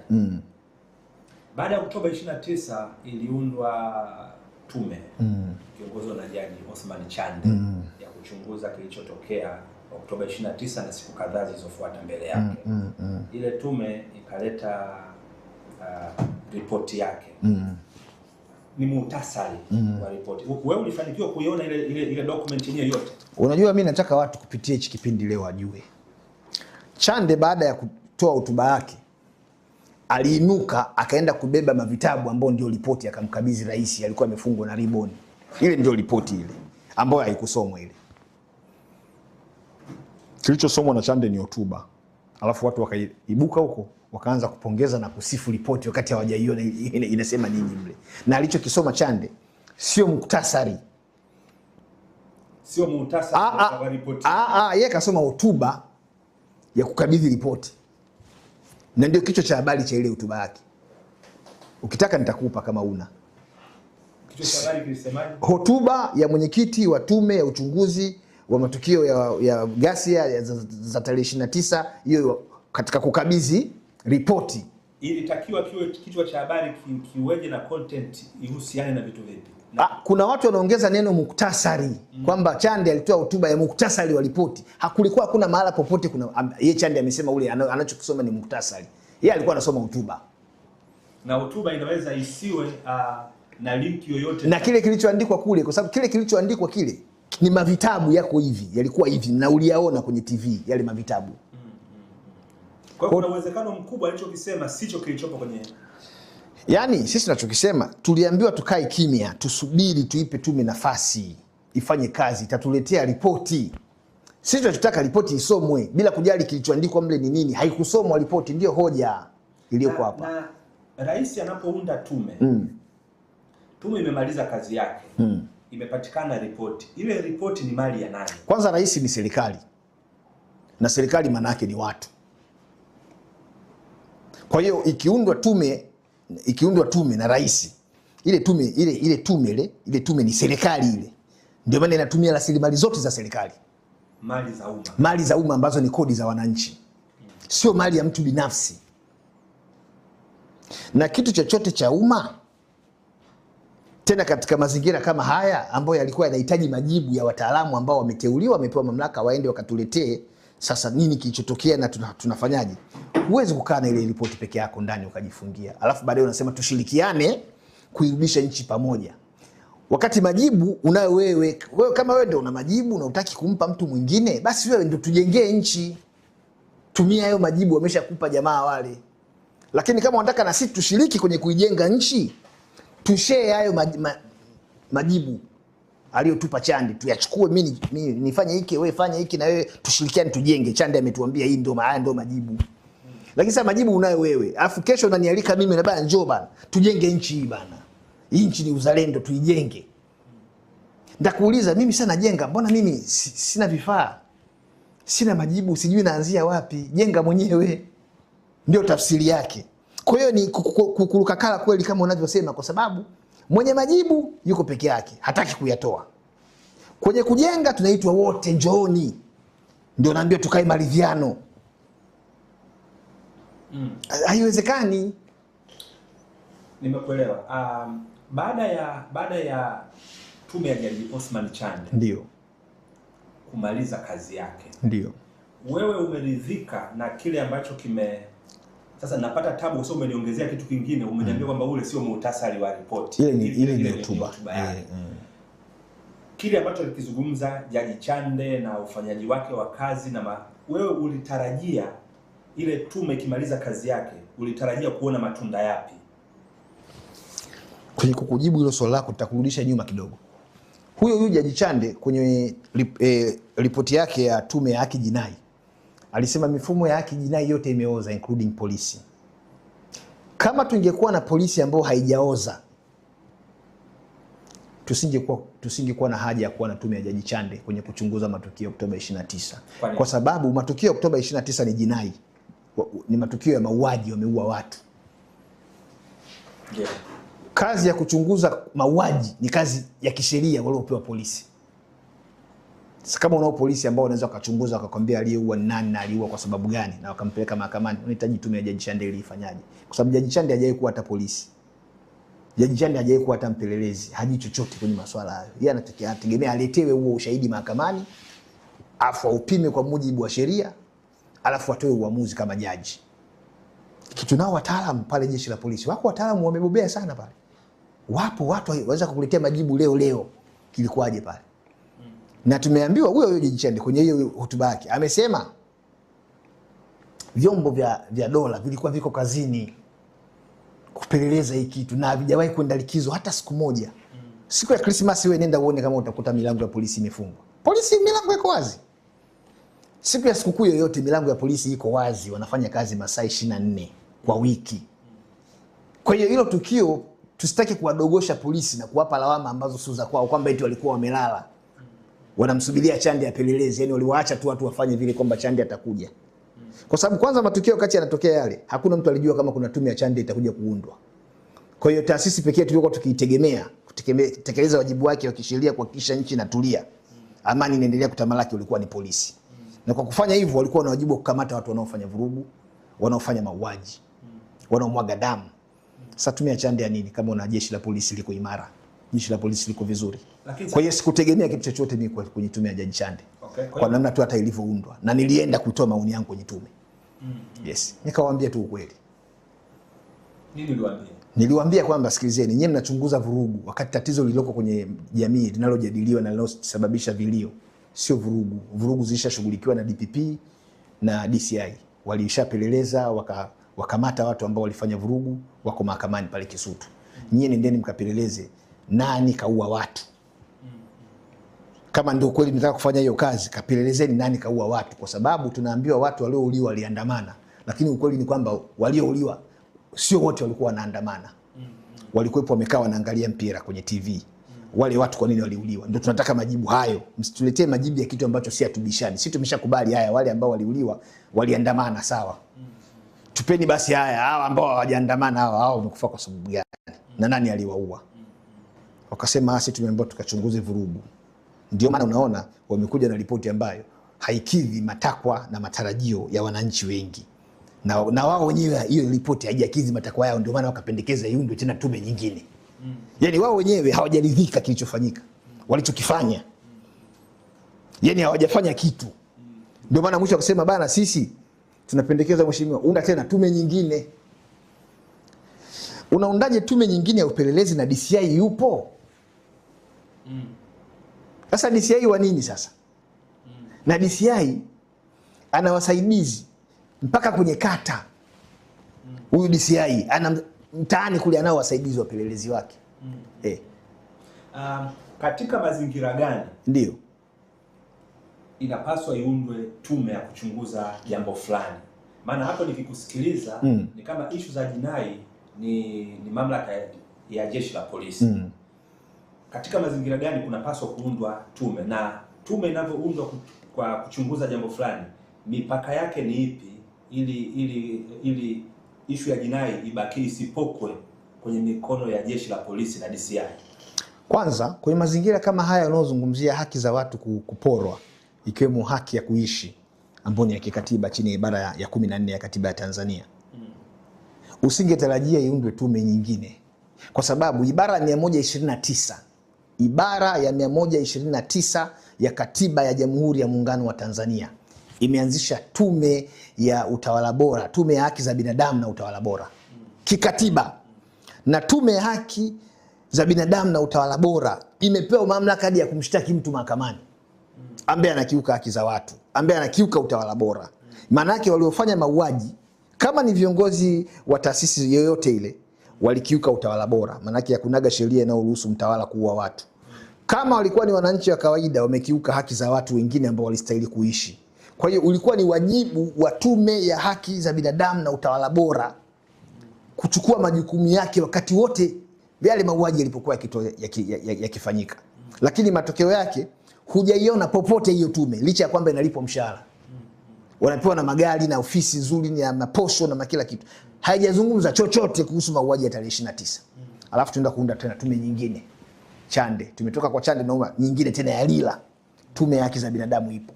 Baada ya Oktoba 29 iliundwa tume kiongozwa na Jaji Othman Chande ya kuchunguza kilichotokea Oktoba 29 na siku kadhaa zilizofuata mbele yake. Ile tume ikaleta ripoti yake. Ni muhtasari wa ripoti. Wewe ulifanikiwa kuiona ile document yenyewe yote? Unajua mimi nataka watu kupitia hichi kipindi leo wajue. Chande baada ya kutoa hotuba yake aliinuka akaenda kubeba mavitabu ambao ndio ripoti akamkabidhi rais, alikuwa amefungwa na ribbon. Ile ndio ripoti ile ambayo haikusomwa ile. Kilichosomwa na Chande ni hotuba. Alafu watu wakaibuka huko wakaanza kupongeza na kusifu ripoti wakati hawajaiona inasema nini mle. Na alichokisoma Chande sio muktasari. Sio muhtasari wa ripoti. Yeye kasoma hotuba ya kukabidhi ripoti. Na ndio kichwa cha habari cha ile hotuba yake. Ukitaka nitakupa kama una. Kichwa cha habari kilisemaje? Hotuba ya mwenyekiti wa tume ya uchunguzi wa matukio ya ghasia za tarehe 29, hiyo katika kukabidhi ripoti. Ilitakiwa kichwa cha habari kiweje na content ihusiane na vitu vipi? Kuna watu wanaongeza neno muktasari kwamba Chande alitoa hotuba ya muktasari wa ripoti. Hakuna mahala popote yeye Chande amesema ule anachokisoma ni muktasari. Yeye alikuwa anasoma hotuba. Na hotuba inaweza isiwe na link yoyote na kile kilichoandikwa kule, kwa sababu kile kilichoandikwa kile ni mavitabu yako hivi, yalikuwa hivi na uliyaona kwenye TV yale mavitabu. Kwa hiyo kuna uwezekano mkubwa alichokisema sicho kilichopo kwenye. Yaani sisi tunachokisema tuliambiwa tukae kimya, tusubiri, tuipe tume nafasi ifanye kazi, itatuletea ripoti. Sisi tunataka ripoti isomwe bila kujali kilichoandikwa mle ni nini. Haikusomwa ripoti, ndio hoja iliyoko hapa. Na rais anapounda tume, tume imemaliza kazi yake, imepatikana ripoti. Ile ripoti ni mali ya nani? Kwanza rais ni serikali, na serikali maana yake ni watu. Kwa hiyo ikiundwa tume na rais, ile tume ni serikali ile. Ndio maana inatumia rasilimali zote za serikali. Mali za umma ambazo ni kodi za wananchi. Sio mali ya mtu binafsi. Na kitu chochote cha umma tena katika mazingira kama haya ambayo yalikuwa yanahitaji majibu ya wataalamu ambao wameteuliwa, wamepewa mamlaka waende wakatuletee sasa nini kilichotokea na tunafanyaje. Huwezi kukaa na ile ripoti peke yako ndani ukajifungia. Alafu baadaye unasema tushirikiane kuirudisha nchi pamoja. Wakati majibu unayo wewe kama wewe ndio una majibu na hutaki kumpa mtu mwingine, basi wewe ndio tujengee nchi. Tumia hayo majibu wameshakupa jamaa wale. Lakini kama unataka na sisi tushiriki kwenye kuijenga nchi, tushare hayo majibu aliyotupa Chande, tuyachukue, mimi nifanye hiki, wewe fanya hiki, na wewe tushirikiane tujenge. Chande ametuambia hii ndio majibu. Lakini sasa majibu unayo wewe. Alafu kesho unanialika mimi na bana njoo bana, tujenge nchi hii bana. Hii nchi ni uzalendo, tuijenge. Ndakuuliza mimi sana jenga, mbona mimi sina vifaa? Sina majibu, sijui naanzia wapi. Jenga mwenyewe. Ndio tafsiri yake. Kwa hiyo ni kukurukakala kweli kama unavyosema, kwa sababu mwenye majibu yuko peke yake, hataki kuyatoa. Kwenye kujenga tunaitwa wote njooni. Ndio naambia tukae maridhiano. Haiwezekani. Nimekuelewa. Baada ya tume ya Jaji Othman Chande ndio kumaliza kazi yake, ndio wewe umeridhika na kile ambacho sasa napata tabu kwa sababu umeniongezea kitu kingine, umeniambia kwamba ule sio muhtasari wa ripoti. Ile ni hotuba. Kile ambacho alikizungumza Jaji Chande na ufanyaji wake wa kazi wewe ulitarajia ile tume ikimaliza kazi yake, ulitarajia kuona matunda yapi? Kwenye kukujibu hilo swali lako nitakurudisha nyuma kidogo. Huyo Jaji Chande kwenye ripoti yake ya tume ya haki jinai alisema mifumo ya haki jinai yote imeoza including polisi. Kama tungekuwa na polisi ambayo haijaoza, tusingekuwa na haja ya kuwa na tume ya Jaji Chande kwenye kuchunguza matukio ya Oktoba 29. Kwa sababu matukio ya Oktoba 29 ni jinai. Ni matukio ya mauaji, wameua watu. Yeah. Kazi ya kuchunguza mauaji ni kazi ya kisheria waliopewa polisi. Kama unao polisi ambao wanaweza wakachunguza wakakwambia aliyeua ni nani na aliua kwa sababu gani na wakampeleka mahakamani, unahitaji tume ya Jaji Chande ili ifanyaje? Kwa sababu Jaji Chande hajawahi kuwa hata polisi. Jaji Chande hajawahi kuwa hata mpelelezi, hajui chochote kwenye masuala hayo. Yeye anategemea aletewe huo ushahidi mahakamani, afu upime kwa mujibu wa sheria, alafu atoe uamuzi kama jaji. Kitu nao wataalamu pale jeshi la polisi. Wako wataalamu wamebobea sana pale. Wapo watu waweza kukuletea majibu leo kilikuwaje pale. Na tumeambiwa huyo Jaji Chande kwenye hiyo hotuba yake amesema vyombo vya dola vilikuwa viko kazini kupeleleza hii kitu na havijawahi kwenda likizo hata siku moja. Siku ya Christmas wewe nenda uone kama utakuta milango ya polisi imefungwa. Polisi milango iko wazi. Siku ya sikukuu yoyote milango ya polisi iko wazi, wanafanya kazi masaa 24 kwa wiki. Kwa hiyo hilo tukio tusitaki kuwadogosha polisi na kuwapa lawama ambazo sio za kwao kwamba eti walikuwa wamelala. Wanamsubiria Chande apeleleze, yani waliwaacha tu watu wafanye vile kwamba Chande atakuja. Kwa sababu kwanza matukio wakati yanatokea yale, hakuna mtu alijua kama kuna tume ya Chande itakuja kuundwa. Kwa hiyo taasisi pekee tulikuwa tukiitegemea kutekeleza wajibu wake wa kisheria kuhakikisha nchi inatulia, amani inaendelea kutamalaki, ulikuwa ni polisi. Na kwa kufanya hivyo walikuwa na wajibu wa kukamata watu wanaofanya vurugu, wanaofanya mauaji, wanaomwaga damu. Sasa tume ya Chande ya nini kama una jeshi la polisi liko imara, jeshi la polisi liko vizuri? Kwa hiyo sikutegemea kitu chochote mimi kwenye tume ya Jaji Chande. Kwa namna tu hata ilivyoundwa, na nilienda kutoa maoni yangu kwenye tume. Yes, nikawaambia tu ukweli. Nini uliwaambia? Niliwaambia kwamba sikilizeni, nyinyi mnachunguza vurugu wakati tatizo lililoko kwenye jamii linalojadiliwa na linalosababisha vilio sio vurugu. Vurugu zilishashughulikiwa na DPP na DCI. Walishapeleleza wakamata watu ambao walifanya vurugu, wako mahakamani pale Kisutu. Nyinyi nendeni mkapeleleze nani kaua watu. Kama ndio kweli mnataka kufanya hiyo kazi, kapelelezeni nani kaua watu, kwa sababu tunaambiwa watu waliouliwa waliandamana, lakini ukweli ni kwamba waliouliwa sio wote walikuwa wanaandamana. Walikuwepo wamekaa wanaangalia mpira kwenye TV. Wale watu kwa nini waliuliwa? Ndio tunataka majibu hayo. Msituletee majibu ya kitu ambacho si atubishani. Sisi tumeshakubali haya, wale ambao waliuliwa waliandamana, sawa. Tupeni basi haya, hawa ambao hawajaandamana hao wamekufa kwa sababu gani? Na nani aliwaua? Wakasema sisi tumeambiwa tukachunguze vurugu. Ndio maana unaona wamekuja na ripoti ambayo haikidhi matakwa na matarajio ya wananchi wengi. Na wao wenyewe hiyo ripoti haijakidhi matakwa yao, ndio maana wakapendekeza iundwe tena tume nyingine. Yaani wao wenyewe hawajaridhika kilichofanyika, walichokifanya. Yaani hawajafanya kitu. Ndio maana mwisho akasema bana, sisi tunapendekeza mheshimiwa unda tena tume nyingine. Unaundaje tume nyingine ya upelelezi na DCI yupo? Sasa DCI wa nini sasa? Na DCI ana wasaidizi mpaka kwenye kata. Huyu DCI ana mtaani kule anao wasaidizi wa upelelezi wake. Katika mazingira gani ndio inapaswa iundwe tume ya kuchunguza jambo fulani? Maana hapo nikikusikiliza ni kama issue za jinai ni mamlaka ya jeshi la polisi. Katika mazingira gani kunapaswa kuundwa tume, na tume inavyoundwa kwa kuchunguza jambo fulani mipaka yake ni ipi ili issue ya jinai ibaki isipokwe kwenye mikono ya jeshi la polisi na DCI? Kwanza, kwenye mazingira kama haya unaozungumzia haki za watu kuporwa, ikiwemo haki ya kuishi ambayo ni ya kikatiba chini ya ibara ya 14 ya katiba ya Tanzania, usingetarajia iundwe tume nyingine, kwa sababu ibara ya 129 ya katiba ya Jamhuri ya Muungano wa Tanzania imeanzisha tume ya utawala bora, tume ya haki za binadamu na utawala bora kikatiba. Na tume ya haki za binadamu na utawala bora imepewa mamlaka hadi ya kumshtaki mtu mahakamani ambaye anakiuka haki za watu, ambaye anakiuka utawala bora. Maana yake waliofanya mauaji kama ni viongozi wa taasisi yoyote ile walikiuka utawala bora. Maana yake hakunaga sheria inayoruhusu mtawala kuua watu. Kama walikuwa ni wananchi wa kawaida wamekiuka haki za watu wengine ambao walistahili kuishi. Kwa hiyo ulikuwa ni wajibu wa tume ya haki za binadamu na utawala bora kuchukua majukumu yake wakati wote yale mauaji yalipokuwa yakifanyika. Lakini matokeo yake hujaiona popote hiyo tume, licha ya kwamba inalipwa mshahara. Wanapewa na magari na ofisi nzuri na maposho na kila kitu. Haijazungumza chochote kuhusu mauaji ya tarehe 29. Alafu tunaenda kuunda tena tume nyingine. Chande, tumetoka kwa Chande na nyingine tena ya Lila. Tume ya haki za binadamu ipo.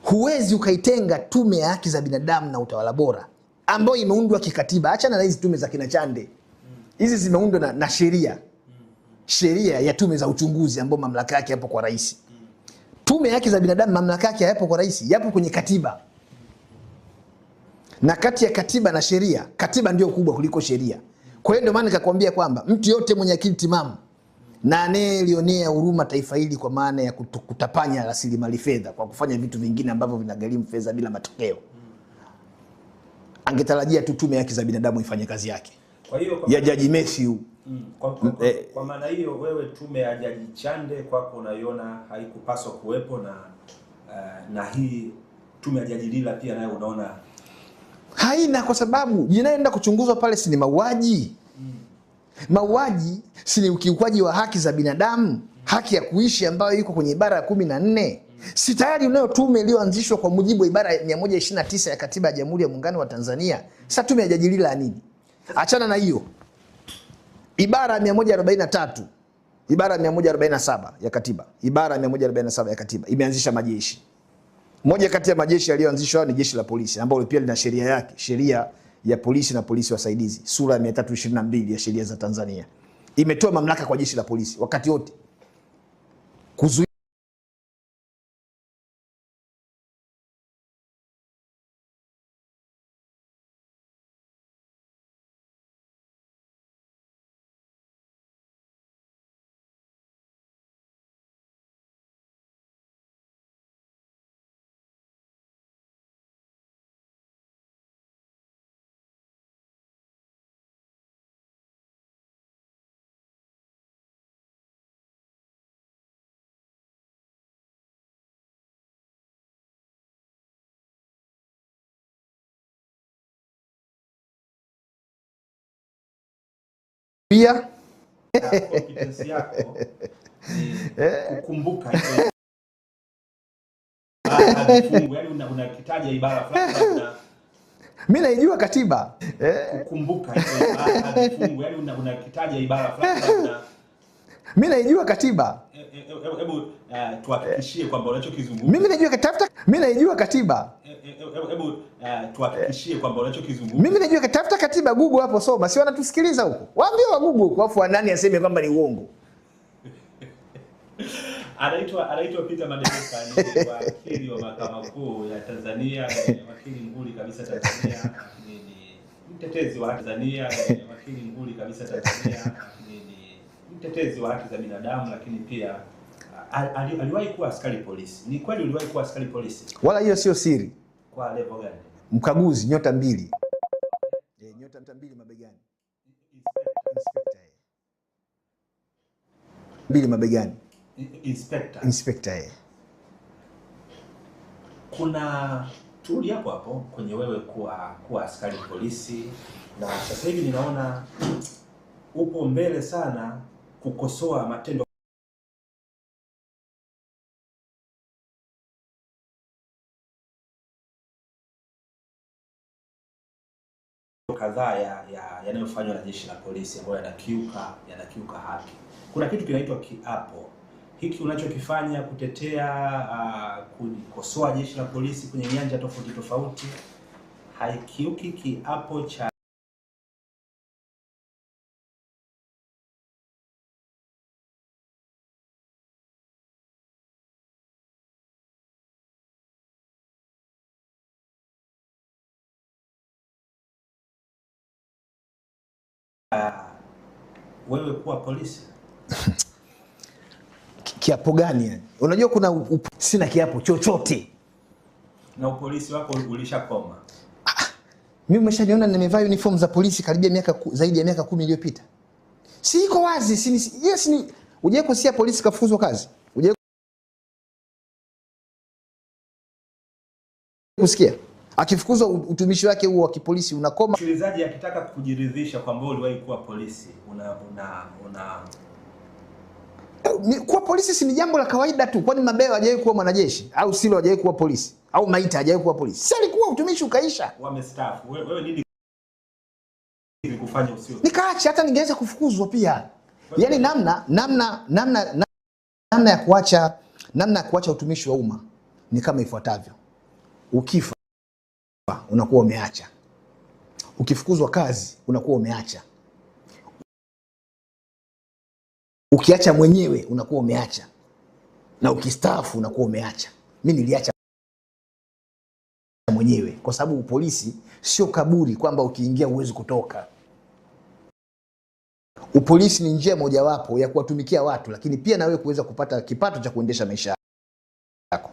Huwezi ukaitenga tume ya haki za binadamu na utawala bora ambayo imeundwa kikatiba. Achana na hizi tume za kina Chande. Hizi zimeundwa na sheria. Sheria ya tume za uchunguzi ambayo mamlaka yake yapo kwa rais. Tume ya haki za binadamu mamlaka yake yapo kwa rais, yapo kwenye katiba. Na kati ya katiba na sheria, katiba ndio kubwa kuliko sheria. Kwa hiyo ndio maana nikakwambia kwamba mtu yote mwenye akili timamu na anayelionea huruma taifa hili kwa maana ya kutapanya rasilimali fedha kwa kufanya vitu vingine ambavyo vinagharimu fedha bila matokeo, angetarajia tu tume ya haki za binadamu ifanye kazi yake. Kwa hiyo ya Jaji Matthew. Kwa maana hiyo wewe tume ya Jaji Chande kwako unaiona haikupaswa kuwepo, na hii tume ya Jaji Lila pia nayo unaona haina, kwa sababu jinaenda kuchunguzwa pale si ni mauaji. Mauaji si ni ukiukwaji wa haki za binadamu, haki ya kuishi ambayo iko kwenye ibara ya 14. Si tayari unayo tume iliyoanzishwa kwa mujibu wa ibara ya 129 ya katiba ya Jamhuri ya Muungano wa Tanzania. Sasa tume ya Jaji Lila nini? Achana na hiyo. ibara ya 143, ibara ya 147 ya katiba, ibara ya 147 ya katiba imeanzisha majeshi. Moja kati ya majeshi yaliyoanzishwa ni jeshi la polisi, ambalo pia lina sheria yake, sheria ya polisi na polisi wasaidizi, sura ya 322 ya sheria za Tanzania. Imetoa mamlaka kwa jeshi la polisi wakati wote kuzuia pia kompitensi yako ni kukumbuka hizo vifungu, yani unakitaja ibara fulani na mimi naijua katiba kukumbuka hizo vifungu, yani unakitaja ibara fulani na mimi naijua katiba. Hebu tuhakikishie kwamba unachokizungumza. Mimi naijua katiba. Hebu tuhakikishie kwamba unachokizungumza. Mimi naijua, tafuta katiba Google hapo, soma. Si wanatusikiliza huko. Waambie wa Google huko, afu nani aseme kwamba ni uongo. Anaitwa Peter Madereka, ni wakili wa Mahakama Kuu ya Tanzania, wakili nguli kabisa Tanzania, ni mtetezi wa haki Tanzania, wakili nguli kabisa Tanzania, ni mtetezi wa haki za binadamu, lakini pia aliwahi kuwa askari polisi. Ni kweli uliwahi kuwa askari polisi? Wala hiyo sio siri. Kwa level gani? Mkaguzi nyota 2. Nyota 2 mabegani. Inspector. 2 mabegani. Inspector. Kuna tuli hapo kwenye wewe kuwa askari polisi, na sasa hivi ninaona upo mbele sana kukosoa matendo kadhaa yanayofanywa na jeshi la polisi ambayo yanakiuka haki. Kuna kitu kinaitwa kiapo. Hiki unachokifanya kutetea kukosoa jeshi la polisi kwenye nyanja tofauti haikiuki kiapo cha wewe kuwa polisi? Kiapo gani yani? Unajua kuna sina kiapo chochote. Na upolisi wako ulishakoma. Mimi umeshaniona nimevaa uniform za polisi karibia zaidi ya miaka 10 iliyopita. Si iko wazi, yes ni uje kusia polisi kafukuzwa kazi. Uje kusikia akifukuzwa utumishi wake huo wa kipolisi unakoma. Msikilizaji akitaka kujiridhisha kwamba uliwahi kuwa polisi, kuwa polisi si ni jambo la kawaida tu. Kwani Mabewa hajawahi kuwa mwanajeshi? Au Silo hajawahi kuwa polisi? Au Maita hajawahi kuwa polisi? Si alikuwa utumishi ukaisha. Wamestaafu. Wewe nini kufanya usio? Nikaacha, hata ningeweza kufukuzwa pia. Yaani namna ya kuacha utumishi wa umma ni kama ifuatavyo. Ukifa unakuwa umeacha. Ukifukuzwa kazi unakuwa umeacha. Ukiacha mwenyewe unakuwa umeacha. Na ukistaafu unakuwa umeacha. Mimi niliacha mwenyewe kwa sababu polisi sio kaburi kwamba ukiingia uwezi kutoka. Upolisi ni njia mojawapo ya kuwatumikia watu, lakini pia na wewe kuweza kupata kipato cha kuendesha maisha yako.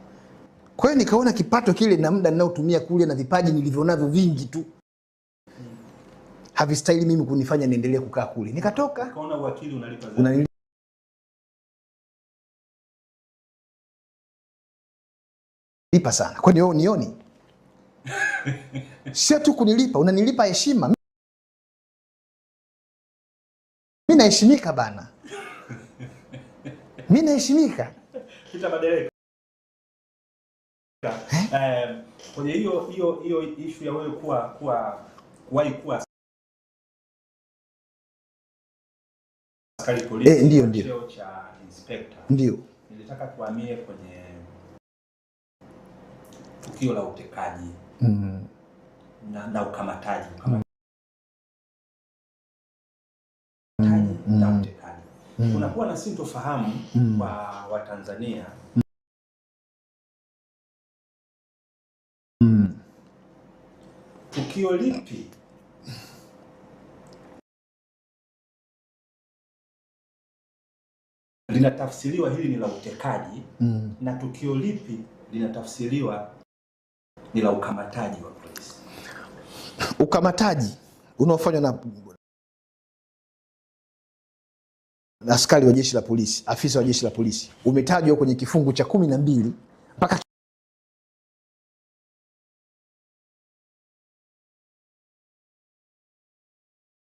Kwa hiyo nikaona kipato kile na muda ninaotumia kule na vipaji nilivyonavyo vingi tu havistahili mimi kunifanya niendelee kukaa kule. Nikatoka. Nikaona uwakili unalipa zaidi. Lipa sana. Kwani wewe unioni? Sio tu kunilipa, unanilipa heshima. Mimi naheshimika bana. Mimi naheshimika. Peter Madereka. Kwenye hiyo issue ya wewe kuwahi kuwa askari polisi ndio cheo cha inspector. Ndio. Nilitaka tuhamie kwenye tukio la utekaji na ukamataji. Na utekaji. Kunakuwa na sintofahamu kwa Watanzania. Tukio lipi linatafsiriwa hili ni la utekaji na tukio lipi linatafsiriwa ni la ukamataji wa polisi? Ukamataji unaofanywa na askari wa jeshi la polisi, afisa wa jeshi la polisi, umetajwa kwenye kifungu cha 12 mpaka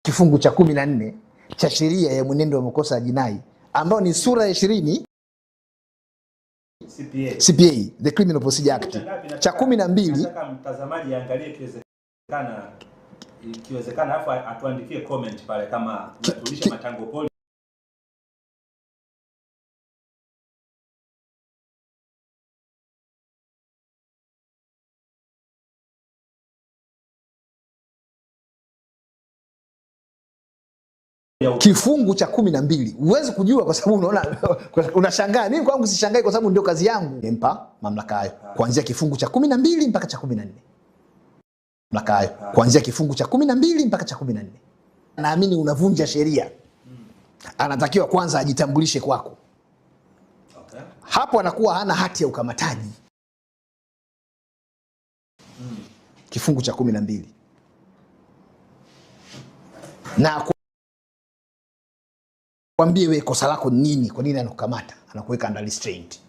kifungu cha 14 cha sheria ya mwenendo wa makosa ya jinai, ambao ni sura ya 20 CPA, the Criminal Procedure Act cha 12. Nataka mtazamaji aangalie ikiwezekana afu atuandikie comment pale kama unatulisha matango poli. Kifungu cha 12 huwezi kujua kwa sababu unaona unashangaa. Mimi kwangu sishangai kwa sababu ndio kazi yangu. Nimpa mamlaka hayo kuanzia kifungu cha 12 mpaka cha 14. Mamlaka hayo kuanzia kifungu cha 12 mpaka cha 14. Naamini unavunja sheria. Anatakiwa kwanza ajitambulishe kwako. Okay. Hapo anakuwa hana hati ya ukamataji. Kifungu cha 12. Na kwambie wewe kosa lako nini, kwa nini anakukamata, anakuweka under restraint.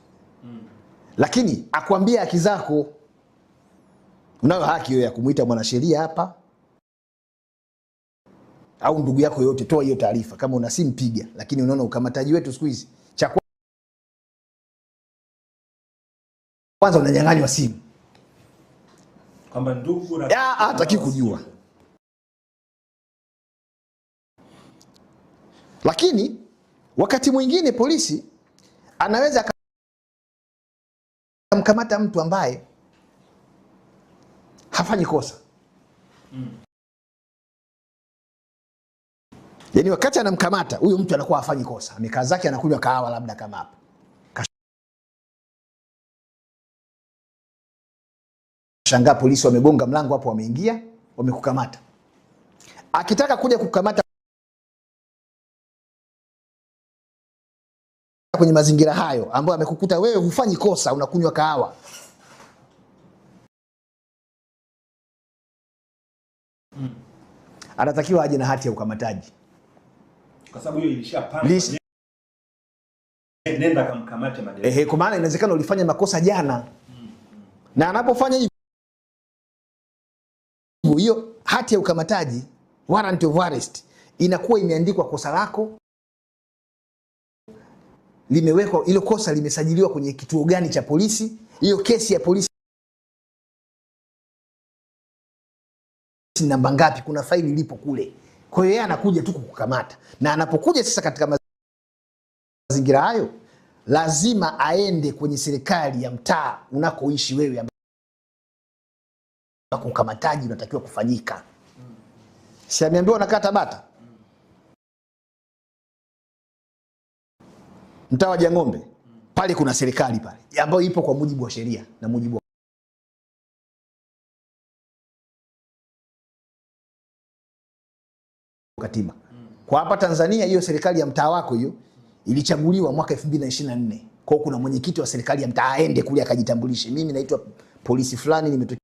Lakini akwambie haki zako. Unayo haki wewe ya kumuita mwanasheria hapa au ndugu yako yote, toa hiyo taarifa. Kama una simu piga. Lakini unaona ukamataji wetu siku hizi, cha kwanza unanyang'anywa simu. Kwamba ndugu hataki kujua. Lakini wakati mwingine polisi anaweza kumkamata mtu ambaye hafanyi kosa. Yaani wakati anamkamata huyo mtu anakuwa hafanyi kosa. Amekaa zake anakunywa kahawa labda kama hapa. Shangaa polisi wamegonga mlango hapo, wameingia, wamekukamata. Akitaka kuja kukamata kwenye mazingira hayo ambayo amekukuta wewe hufanyi kosa, unakunywa kahawa, anatakiwa aje na hati ya ukamataji, kwa sababu hiyo ilishapangwa. Nenda kamkamate madereva. Kwa maana inawezekana ulifanya makosa jana. Na anapofanya hivyo, hiyo hati ya ukamataji, warrant of arrest, inakuwa imeandikwa kosa lako, limewekwa ile kosa, limesajiliwa kwenye kituo gani cha polisi, hiyo kesi ya polisi namba ngapi, kuna faili lipo kule. Kwa hiyo yeye anakuja tu kukukamata. Na anapokuja sasa katika mazingira hayo, lazima aende kwenye serikali ya mtaa unakoishi wewe, ambako ukamataji unatakiwa kufanyika. Si ameambiwa unakaa Tabata? Mtaa wa Jang'ombe pale kuna serikali pale ambayo ipo kwa mujibu wa sheria na mujibu wa katiba. Kwa hapa Tanzania hiyo serikali ya mtaa wako hiyo ilichaguliwa mwaka 2024. Kwa hiyo kuna mwenyekiti wa serikali ya mtaa aende kule akajitambulishe, mimi naitwa polisi fulani, nimetokea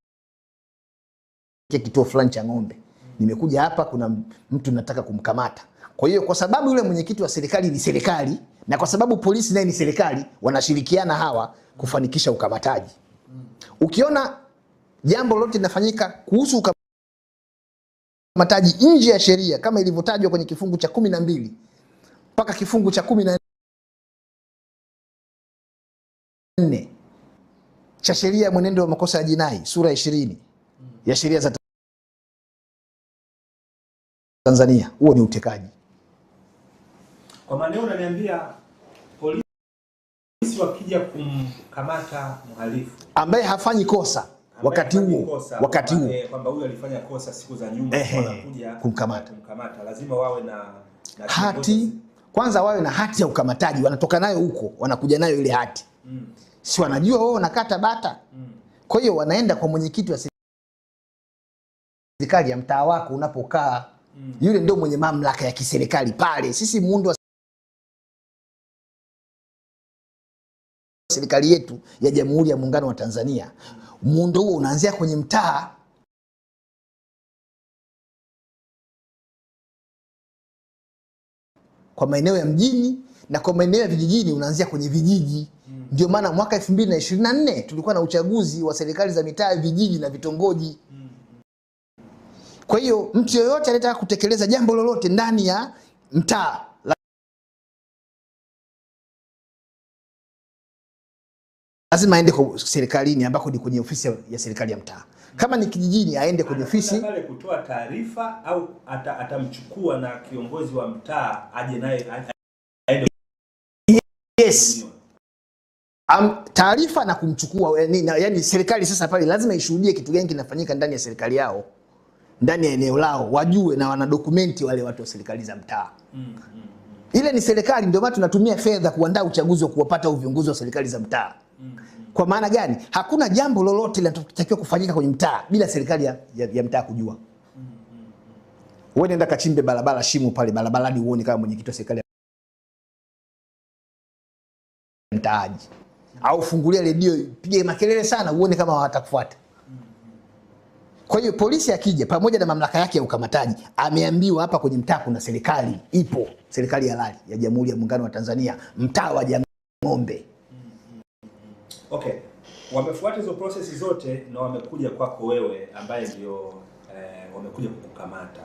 kituo fulani cha Ng'ombe, nimekuja hapa, kuna mtu nataka kumkamata. Kwa hiyo kwa sababu yule mwenyekiti wa serikali ni serikali, na kwa sababu polisi naye ni serikali, wanashirikiana hawa kufanikisha ukamataji. Ukiona jambo lote linafanyika kuhusu ukamataji nje ya sheria kama ilivyotajwa kwenye kifungu cha 12 mpaka kifungu cha 14 cha sheria ya mwenendo wa makosa ya jinai, sura ya 20 ya sheria za Tanzania, huo ni utekaji. Kwa maana unaniambia polisi wakija kumkamata mhalifu ambaye hafanyi kosa wakati huo kwamba huyu alifanya kosa siku za nyuma, wanakuja kumkamata, lazima wawe na hati kwanza, wawe na hati ya ukamataji, wanatoka nayo huko, wanakuja nayo ile hati. Si wanajua wao wanakata bata. Kwa hiyo wanaenda kwa mwenyekiti wa serikali ya mtaa wako unapokaa. Yule ndio mwenye mamlaka ya kiserikali pale. Sisi muundo wa serikali yetu ya Jamhuri ya Muungano wa Tanzania, muundo huo unaanzia kwenye mtaa. Kwa maeneo ya mjini na kwa maeneo ya vijijini unaanzia kwenye vijiji. Ndio maana mwaka 2024 tulikuwa na uchaguzi wa serikali za mitaa, vijiji na vitongoji. Kwa hiyo mtu yoyote anataka kutekeleza jambo lolote ndani ya mtaa lazima aende kwa serikalini, ambako ni kwenye ofisi ya serikali ya mtaa. Kama ni kijijini aende kwenye ofisi pale kutoa taarifa, au atamchukua na kiongozi wa mtaa aje naye aende. Yes. Taarifa na kumchukua, yani serikali sasa pale lazima ishuhudie kitu gani kinafanyika ndani ya serikali yao, ndani ya eneo lao, wajue na wana dokumenti wale watu wa serikali za mtaa. Ile ni serikali, ndio maana tunatumia fedha kuandaa uchaguzi wa kuwapata viongozi wa serikali za mtaa. Kwa maana gani? Hakuna jambo lolote linalotakiwa kufanyika kwenye mtaa bila serikali ya mtaa kujua. Wewe nenda kachimbe barabara, shimo pale barabarani, uone kama mwenyekiti wa serikali ya mtaaji. Au fungulia redio, pige makelele sana, uone kama hawatakufuata. Kwa hiyo polisi akija pamoja na mamlaka yake ya ukamataji, ameambiwa hapa kwenye mtaa kuna serikali ipo, serikali halali ya Jamhuri ya Muungano wa Tanzania, mtaa wa Ng'ombe. Okay. Wamefuata hizo process zote na wamekuja kwako wewe ambaye ndio wamekuja kukukamata.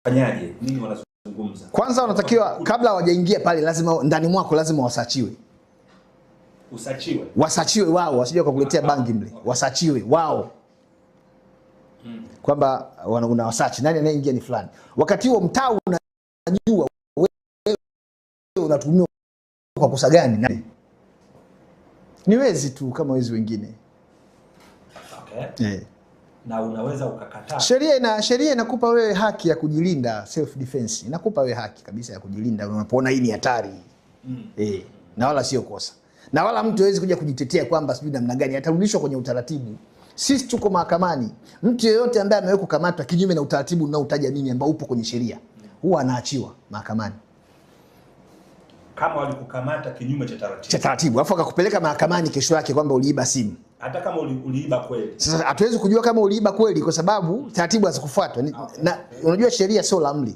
Wanafanyaje? Nini wanazungumza? Kwanza wanatakiwa kabla hawajaingia pale, lazima ndani mwako lazima wasachiwe. Usachiwe? Wasachiwe wao, wasije kukuletea bangi mle. Wasachiwe wao. Kwamba una wasachi, nani anayeingia ni fulani. Wakati huo mtaa unajua wewe unatumiwa kwa kosa gani? Ni wezi tu kama wezi wengine. Okay. Na unaweza ukakataa. Sheria inakupa wewe haki ya kujilinda, self defense. Inakupa wewe haki kabisa ya kujilinda unapoona hii ni hatari. Na wala sio kosa. Na wala mtu hawezi kuja kujitetea kwamba sijui namna gani, atarudishwa kwenye utaratibu. Sisi tuko mahakamani. Mtu yeyote ambaye amewekwa kukamatwa kinyume na utaratibu unaotaja mimi ambao upo kwenye sheria, huwa anaachiwa mahakamani. Kama walikukamata kinyume cha taratibu, alafu akakupeleka mahakamani kesho yake kwamba uliiba simu. Hata kama uliiba kweli. Sasa hatuwezi kujua kama uliiba kweli kwa sababu taratibu hazikufuatwa. Na unajua sheria sio la amri.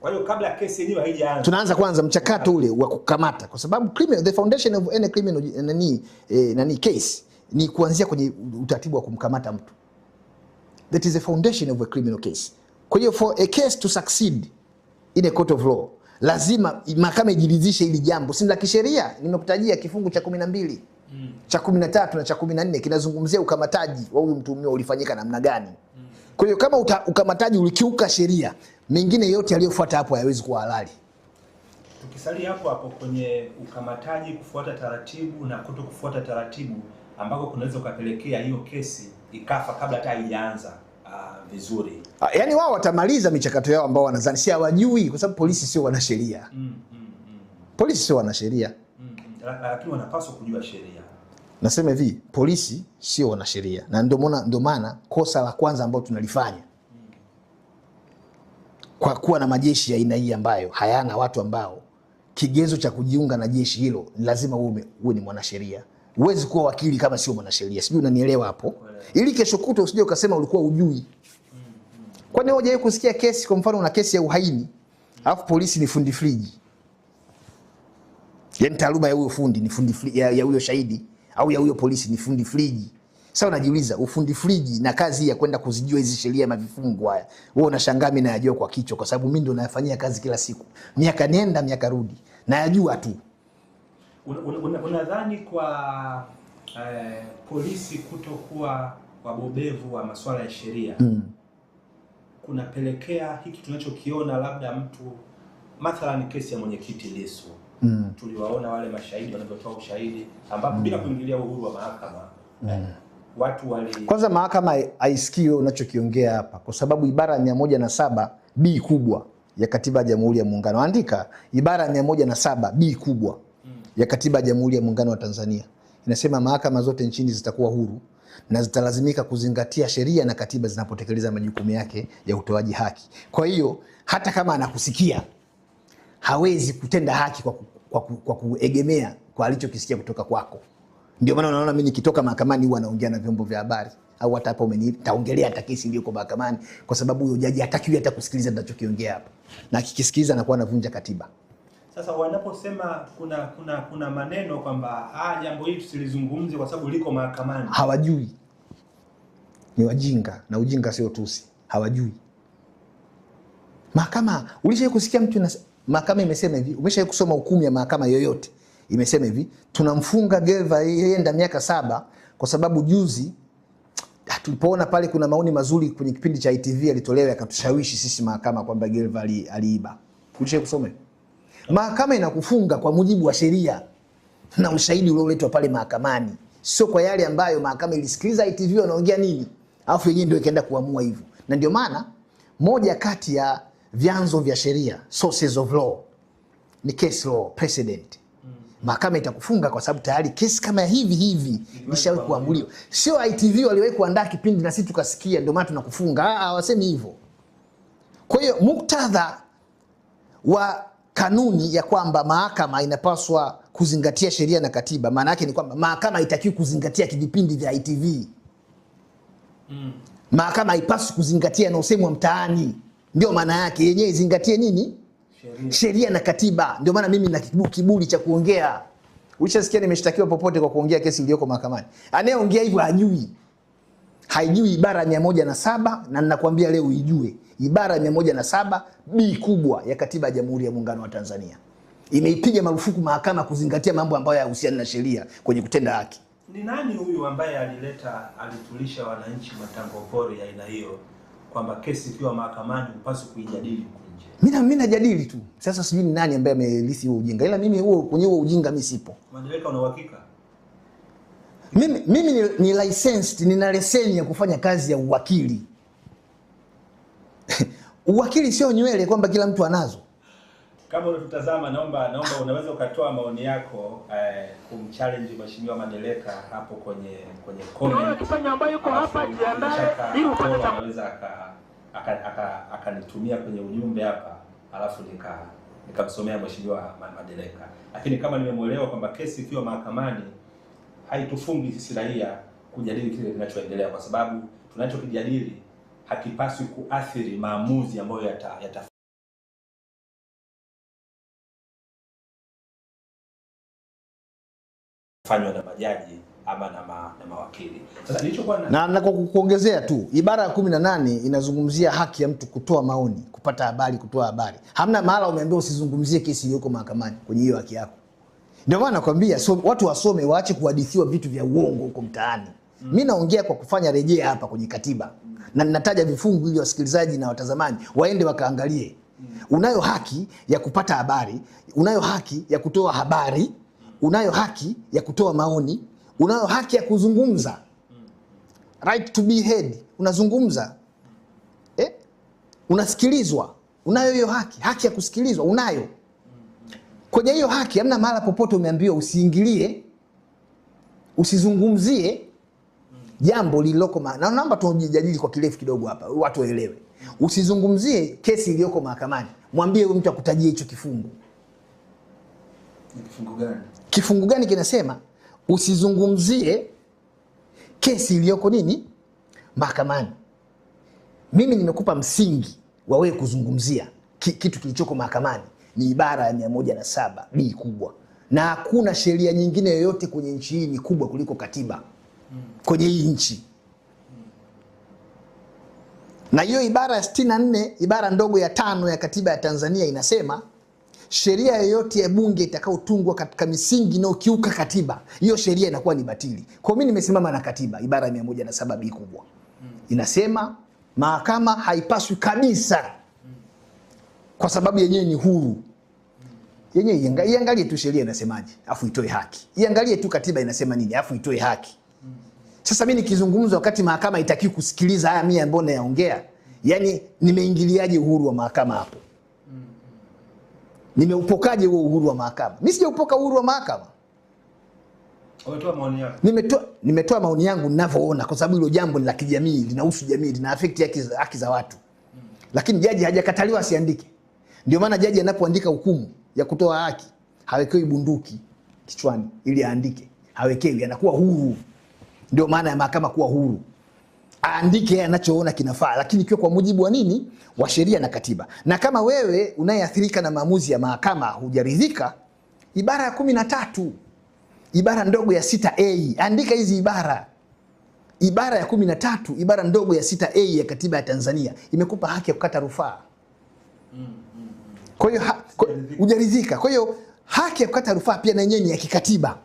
Kwa hiyo kabla kesi yenyewe haijaanza, tunaanza kwanza mchakato ule wa kukamata, kwa sababu the foundation of any criminal case ni kuanzia kwenye utaratibu wa kumkamata mtu. That is the foundation of a criminal case. Kwa hiyo for a case to succeed in a court of law, lazima mahakama ijiridhishe ili jambo. Si la kisheria, nimekutajia kifungu cha 12, cha 13 na cha 14 kinazungumzia ukamataji wa huyu mtuhumiwa ulifanyika namna gani. Kwa hiyo kama ukamataji ulikiuka sheria, mengine yote yaliyofuata hapo hayawezi kuwa halali. Tukisalia hapo kwenye ukamataji, kufuata taratibu na kuto kufuata taratibu, ambako kunaweza kupelekea hiyo kesi ikafa kabla hata haijaanza vizuri. Yaani wao watamaliza michakato yao ambao wanadhani si hawajui, kwa sababu polisi sio wanasheria. Polisi sio wanasheria. Lakini wanapaswa kujua sheria. Nasema hivi, polisi sio wanasheria. Na ndio maana kosa la kwanza ambalo tunalifanya kwa kuwa na majeshi ya aina hii ambayo hayana watu ambao kigezo cha kujiunga na jeshi hilo lazima uwe ni mwanasheria. Huwezi kuwa wakili kama sio mwanasheria. Sijui unanielewa hapo? Ili kesho kutwa usije ukasema ulikuwa hujui. Kwani hujawahi kusikia kesi, kwa mfano una kesi ya uhaini, alafu polisi ni fundi friji? Yaani taaluma ya huyo fundi ni fundi friji, ya huyo shahidi au ya huyo polisi ni fundi friji. Sasa unajiuliza, ufundi friji na kazi ya kwenda kuzijua hizi sheria na vifungu haya, wewe unashangaa mimi nayajua kwa kichwa, kwa sababu mimi ndo nayafanyia kazi kila siku, miaka nenda miaka rudi, nayajua tu. Unadhani kwa polisi kutokuwa wabobevu wa masuala ya sheria kunapelekea hiki tunachokiona, labda mtu mathalan kesi ya mwenyekiti Lissu. Tuliwaona wale mashahidi wanavyotoa ushahidi ambapo bila kuingilia uhuru wa mahakama. Watu kwanza mahakama haisikii unachokiongea hapa, kwa sababu ibara ya 107 B kubwa ya Katiba ya Jamhuri ya Muungano, andika ibara ya 107 B kubwa ya Katiba ya Jamhuri ya Muungano wa Tanzania inasema mahakama zote nchini zitakuwa huru na zitalazimika kuzingatia sheria na katiba zinapotekeleza majukumu yake ya utoaji haki. Kwa hiyo hata kama anakusikia hawezi kutenda haki kwa kuegemea kwa alichokisikia kutoka kwako. Ndio maana unaona mimi nikitoka mahakamani huwa naongea na vyombo vya habari, au hata hapo taongelea hata kesi iliyoko mahakamani, kwa sababu huyo jaji hatakiwi hata kusikiliza ninachokiongea hapa, na akikisikiliza anakuwa anavunja katiba. Sasa wanaposema kuna maneno kwamba jambo hili tusilizungumze kwa sababu liko mahakamani, hawajui, ni wajinga, na ujinga sio tusi, hawajui. Mahakama, ulishawahi kusikia mtu mahakama imesema hivi? Umeshawahi kusoma hukumu ya mahakama yoyote imesema hivi, tunamfunga Gelva yenda miaka 7 kwa sababu juzi tulipoona pale kuna maoni mazuri kwenye kipindi cha ITV alitolewa akatushawishi sisi mahakama kwamba Gelva aliiba? Ulishawahi kusoma? Mahakama inakufunga kwa mujibu wa sheria na ushahidi ulioletwa pale mahakamani, sio kwa yale ambayo mahakama ilisikiliza ITV wanaongea nini alafu yenyewe ndio ikaenda kuamua hivyo. Na ndio maana moja kati ya vyanzo vya sheria, sources of law, ni case law precedent. Mahakama itakufunga kwa sababu tayari kesi kama hivi ilishawahi kuamuliwa. Sio ITV waliwahi kuandaa kipindi na sisi tukasikia ndio maana tunakufunga. Hawasemi hivyo. Kwa hiyo muktadha wa kanuni ya kwamba mahakama inapaswa kuzingatia sheria na katiba, maana yake ni kwamba mahakama haitakiwi kuzingatia vipindi vya ITV. Mahakama haipaswi kuzingatia na usemwa mtaani. Ndio maana yake, yenyewe izingatie nini? Sheria na katiba. Ndio maana mimi na kiburi cha kuongea. Ulishasikia nimeshtakiwa popote kwa kuongea kesi iliyoko mahakamani? Anayeongea hivyo haijui ibara 107, na ninakwambia leo uijue. Ibara 107 B kubwa ya Katiba ya Jamhuri ya Muungano wa Tanzania imeipiga marufuku mahakama kuzingatia mambo ambayo hayahusiani na sheria kwenye kutenda haki. Ni nani huyu ambaye alitulisha wananchi matango pori ya aina hiyo kwamba kesi ikiwa mahakamani upaswe kuijadili huko nje? Mimi najadili tu. Sasa sijui ni nani ambaye amelisi huo ujinga, ila mimi kwenye huo ujinga mimi sipo. Madereka una uhakika? Mimi ni licensed, nina leseni ya kufanya kazi ya uwakili. Uwakili sio nywele kwamba kila mtu anazo. Kama unatutazama, naomba unaweza ukatoa maoni yako kumchallenge Mheshimiwa Madereka hapo kwenye comment. Kifanya ambayo yuko hapa jiandae ili upate cha anaweza akanitumia kwenye ujumbe hapa, alafu nikamsomea Mheshimiwa Madereka. Lakini kama nimemuelewa kwamba kesi ikiwa mahakamani haitufungi sisi raia kujadili kile kinachoendelea, kwa sababu tunachokijadili hakipaswi kuathiri maamuzi ambayo yatafanywa na majaji ama na mawakili. Sasa nilichokuwa na kwa kuongezea tu, ibara ya 18 inazungumzia haki ya mtu kutoa maoni, kupata habari, kutoa habari. Hamna mahala umeambiwa usizungumzie kesi iliyoko mahakamani kwenye hiyo haki yako. Ndio maana nakwambia watu wasome, waache kuhadithiwa vitu vya uongo huko mtaani. Mimi naongea kwa kufanya rejea hapa kwenye katiba. Na ninataja vifungu ili wasikilizaji na watazamaji waende wakaangalie. Unayo haki ya kupata habari, unayo haki ya kutoa habari, unayo haki ya kutoa maoni, unayo haki ya kuzungumza. Right to be heard. Unazungumza. Unasikilizwa. Unayo hiyo haki ya kusikilizwa unayo. Kwenye hiyo haki hamna mahala popote umeambiwa usiingilie, usizungumzie jambo lililoko na naomba tujadili kwa kirefu kidogo hapa watu waelewe. Usizungumzie kesi iliyoko mahakamani. Mwambie huyo mtu akutajie hicho kifungu. Ni kifungu gani? Kifungu gani kinasema usizungumzie kesi iliyoko nini? Mahakamani. Mimi nimekupa msingi wa wewe kuzungumzia kitu kilichoko mahakamani. Ni ibara ya 107 B kubwa. Na hakuna sheria nyingine yoyote kwenye nchi hii ni kubwa kuliko katiba. Kwenye hii nchi. Na hiyo ibara ya 64, ibara ndogo ya 5 ya Katiba ya Tanzania inasema sheria yoyote ya bunge itakayotungwa katika misingi inayokiuka katiba, hiyo sheria inakuwa ni batili. Kwa mimi nimesimama na katiba, ibara ya 107 B kubwa. Inasema mahakama haipaswi kabisa, kwa sababu yenyewe ni huru. Yenyewe iangalie tu sheria inasemaje, afu itoe haki. Iangalie tu katiba inasema nini, afu itoe haki. Sasa mimi nikizungumza wakati mahakama haitaki kusikiliza haya mimi ambayo nayaongea, yani nimeingiliaje uhuru wa mahakama hapo? Nimeupokaje huo uhuru wa mahakama? Mimi sijaupoka uhuru wa mahakama. Umetoa maoni yako. Nimetoa maoni yangu ninavyoona, kwa sababu hilo jambo ni la kijamii, linahusu jamii, lina affect haki za watu. Lakini jaji hajakataliwa asiandike. Ndio maana jaji anapoandika hukumu ya kutoa haki, hawekewi bunduki kichwani ili aandike. Hawekewi, anakuwa huru. Ndio maana ya mahakama kuwa huru. Aandike anachoona kinafaa, lakini ikiwa kwa mujibu wa nini? Wa sheria na katiba. Na kama wewe unayeathirika na maamuzi ya mahakama hujaridhika, ibara ya 13, ibara ndogo ya 6A, andika hizi ibara. Ibara ya 13, ibara ndogo ya 6A ya katiba ya Tanzania imekupa haki ya kukata rufaa. Kwa hiyo hujaridhika. Kwa hiyo haki ya kukata rufaa pia na yenyewe ni ya kikatiba.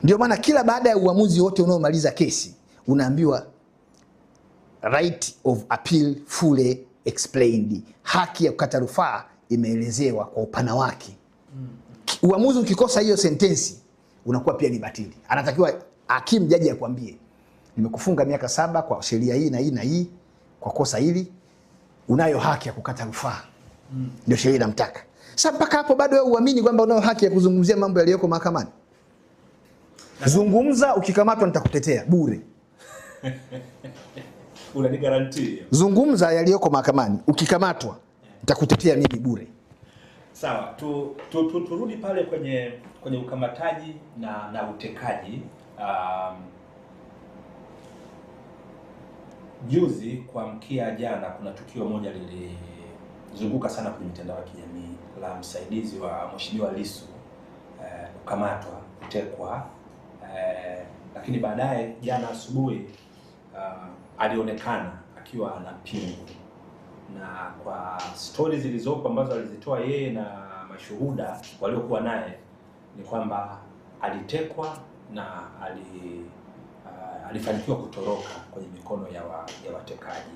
Ndio maana kila baada ya uamuzi wote unaomaliza kesi unaambiwa right of appeal fully explained. Haki ya kukata rufaa imeelezewa kwa upana wake. Uamuzi ukikosa hiyo sentensi unakuwa pia ni batili. Anatakiwa hakimu jaji akwambie, nimekufunga miaka 7 kwa sheria hii na hii na hii, kwa kosa hili unayo haki ya kukata rufaa. Ndio sheria inamtaka. Sasa mpaka hapo bado wewe uamini kwamba unayo haki ya kuzungumzia mambo yaliyoko mahakamani? Zungumza, ukikamatwa nitakutetea bure. Unani guarantee. Zungumza yaliyoko mahakamani, ukikamatwa nitakutetea mimi bure. Sawa, turudi pale kwenye ukamataji na utekaji. Juzi kuamkia jana kuna tukio moja lilizunguka sana kwenye mitandao ya kijamii la msaidizi wa Mheshimiwa Lissu kukamatwa, kutekwa, lakini baadaye jana asubuhi alionekana akiwa ana pingu, na kwa stories zilizopo ambazo alizitoa yeye na mashuhuda waliokuwa naye ni kwamba alitekwa na alifanikiwa kutoroka kwenye mikono ya watekaji.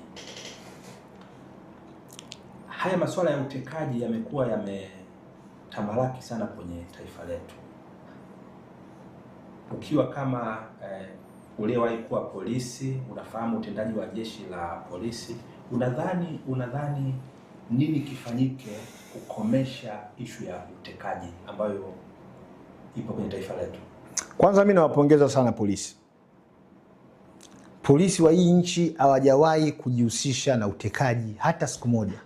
Haya masuala ya utekaji yamekuwa yametamalaki sana kwenye taifa letu. Ukiwa kama uliyewahi kuwa polisi, unafahamu utendaji wa jeshi la polisi, unadhani nini kifanyike kukomesha ishu ya utekaji ambayo ipo kwenye taifa letu? Kwanza mimi nawapongeza sana polisi. Polisi wa hii nchi hawajawahi kujihusisha na utekaji hata siku moja.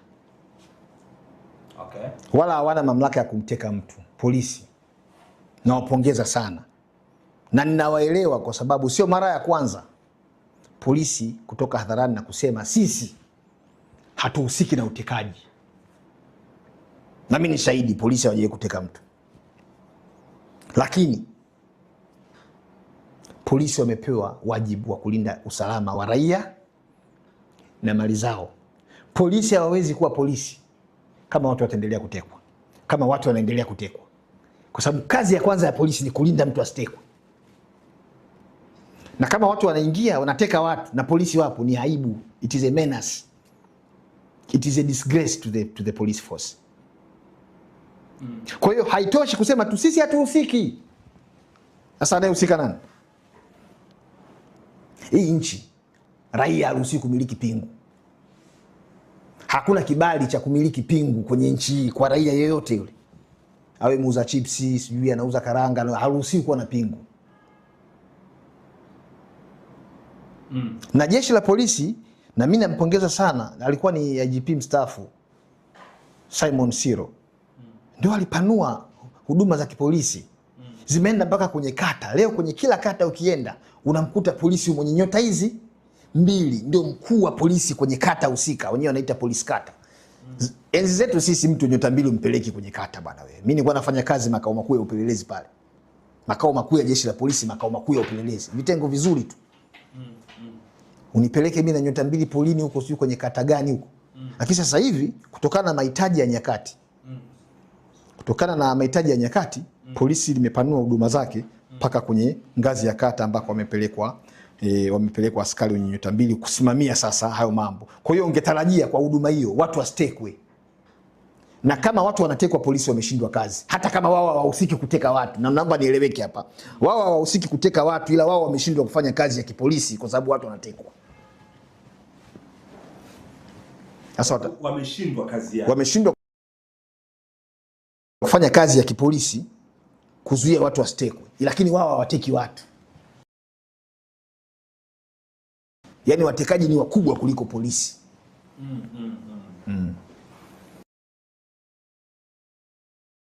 Okay. Wala hawana mamlaka ya kumteka mtu. Polisi nawapongeza sana. Na ninawaelewa kwa sababu sio mara ya kwanza polisi kutoka hadharani na kusema sisi hatuhusiki na utekaji. Na mimi ni shahidi, polisi hawajawahi kuteka mtu. Lakini polisi wamepewa wajibu wa kulinda usalama wa raia na mali zao. Polisi hawawezi kuwa polisi kama watu wataendelea kutekwa, kama watu wanaendelea kutekwa. Kwa sababu kazi ya kwanza ya polisi ni kulinda mtu asitekwe. Na kama watu wanaingia wanateka watu na polisi wapo, ni aibu. It is a menace. It is a disgrace to the police force. Kwa hiyo haitoshi kusema tu sisi hatuhusiki. Sasa anayehusika nani? Hii nchi raia haruhusiwi kumiliki pingu. Hakuna kibali cha kumiliki pingu kwenye nchi hii kwa raia yeyote yule. Awe muuza chipsi, sijui anauza karanga, haruhusiwi kuwa na pingu. Na jeshi la polisi, na mimi nampongeza sana, alikuwa ni IGP mstaafu Simon Siro. Ndio alipanua huduma za kipolisi. Zimeenda mpaka kwenye kata. Leo kwenye kila kata ukienda unamkuta polisi mwenye nyota hizi 2, ndio mkuu wa polisi kwenye kata husika. Wenyewe wanaita polisi kata. Enzi zetu sisi mtu nyota 2 umpeleki kwenye kata bwana wewe. Mimi nilikuwa nafanya kazi makao makuu ya upelelezi pale. Makao makuu ya jeshi la polisi, makao makuu ya upelelezi. Vitengo vizuri tu. Unipeleke mimi na nyota 2 polini huko, sio kwenye kata gani huko. Lakini sasa hivi kutokana na mahitaji ya nyakati. Polisi limepanua huduma zake mpaka kwenye ngazi ya kata ambako wamepelekwa wamepelekwa askari wenye nyota mbili kusimamia sasa hayo mambo. Kwa hiyo ungetarajia kwa huduma hiyo watu wasitekwe, na kama watu wanatekwa, polisi wameshindwa kazi, hata kama wao hawahusiki kuteka watu. Na naomba nieleweke hapa, wao hawahusiki kuteka watu, ila wao wameshindwa kufanya kazi ya kipolisi kwa sababu watu wanatekwa. Sasa wameshindwa kufanya kazi ya kipolisi kuzuia watu wasitekwe, lakini wao hawateki watu. Yaani watekaji ni wakubwa kuliko polisi.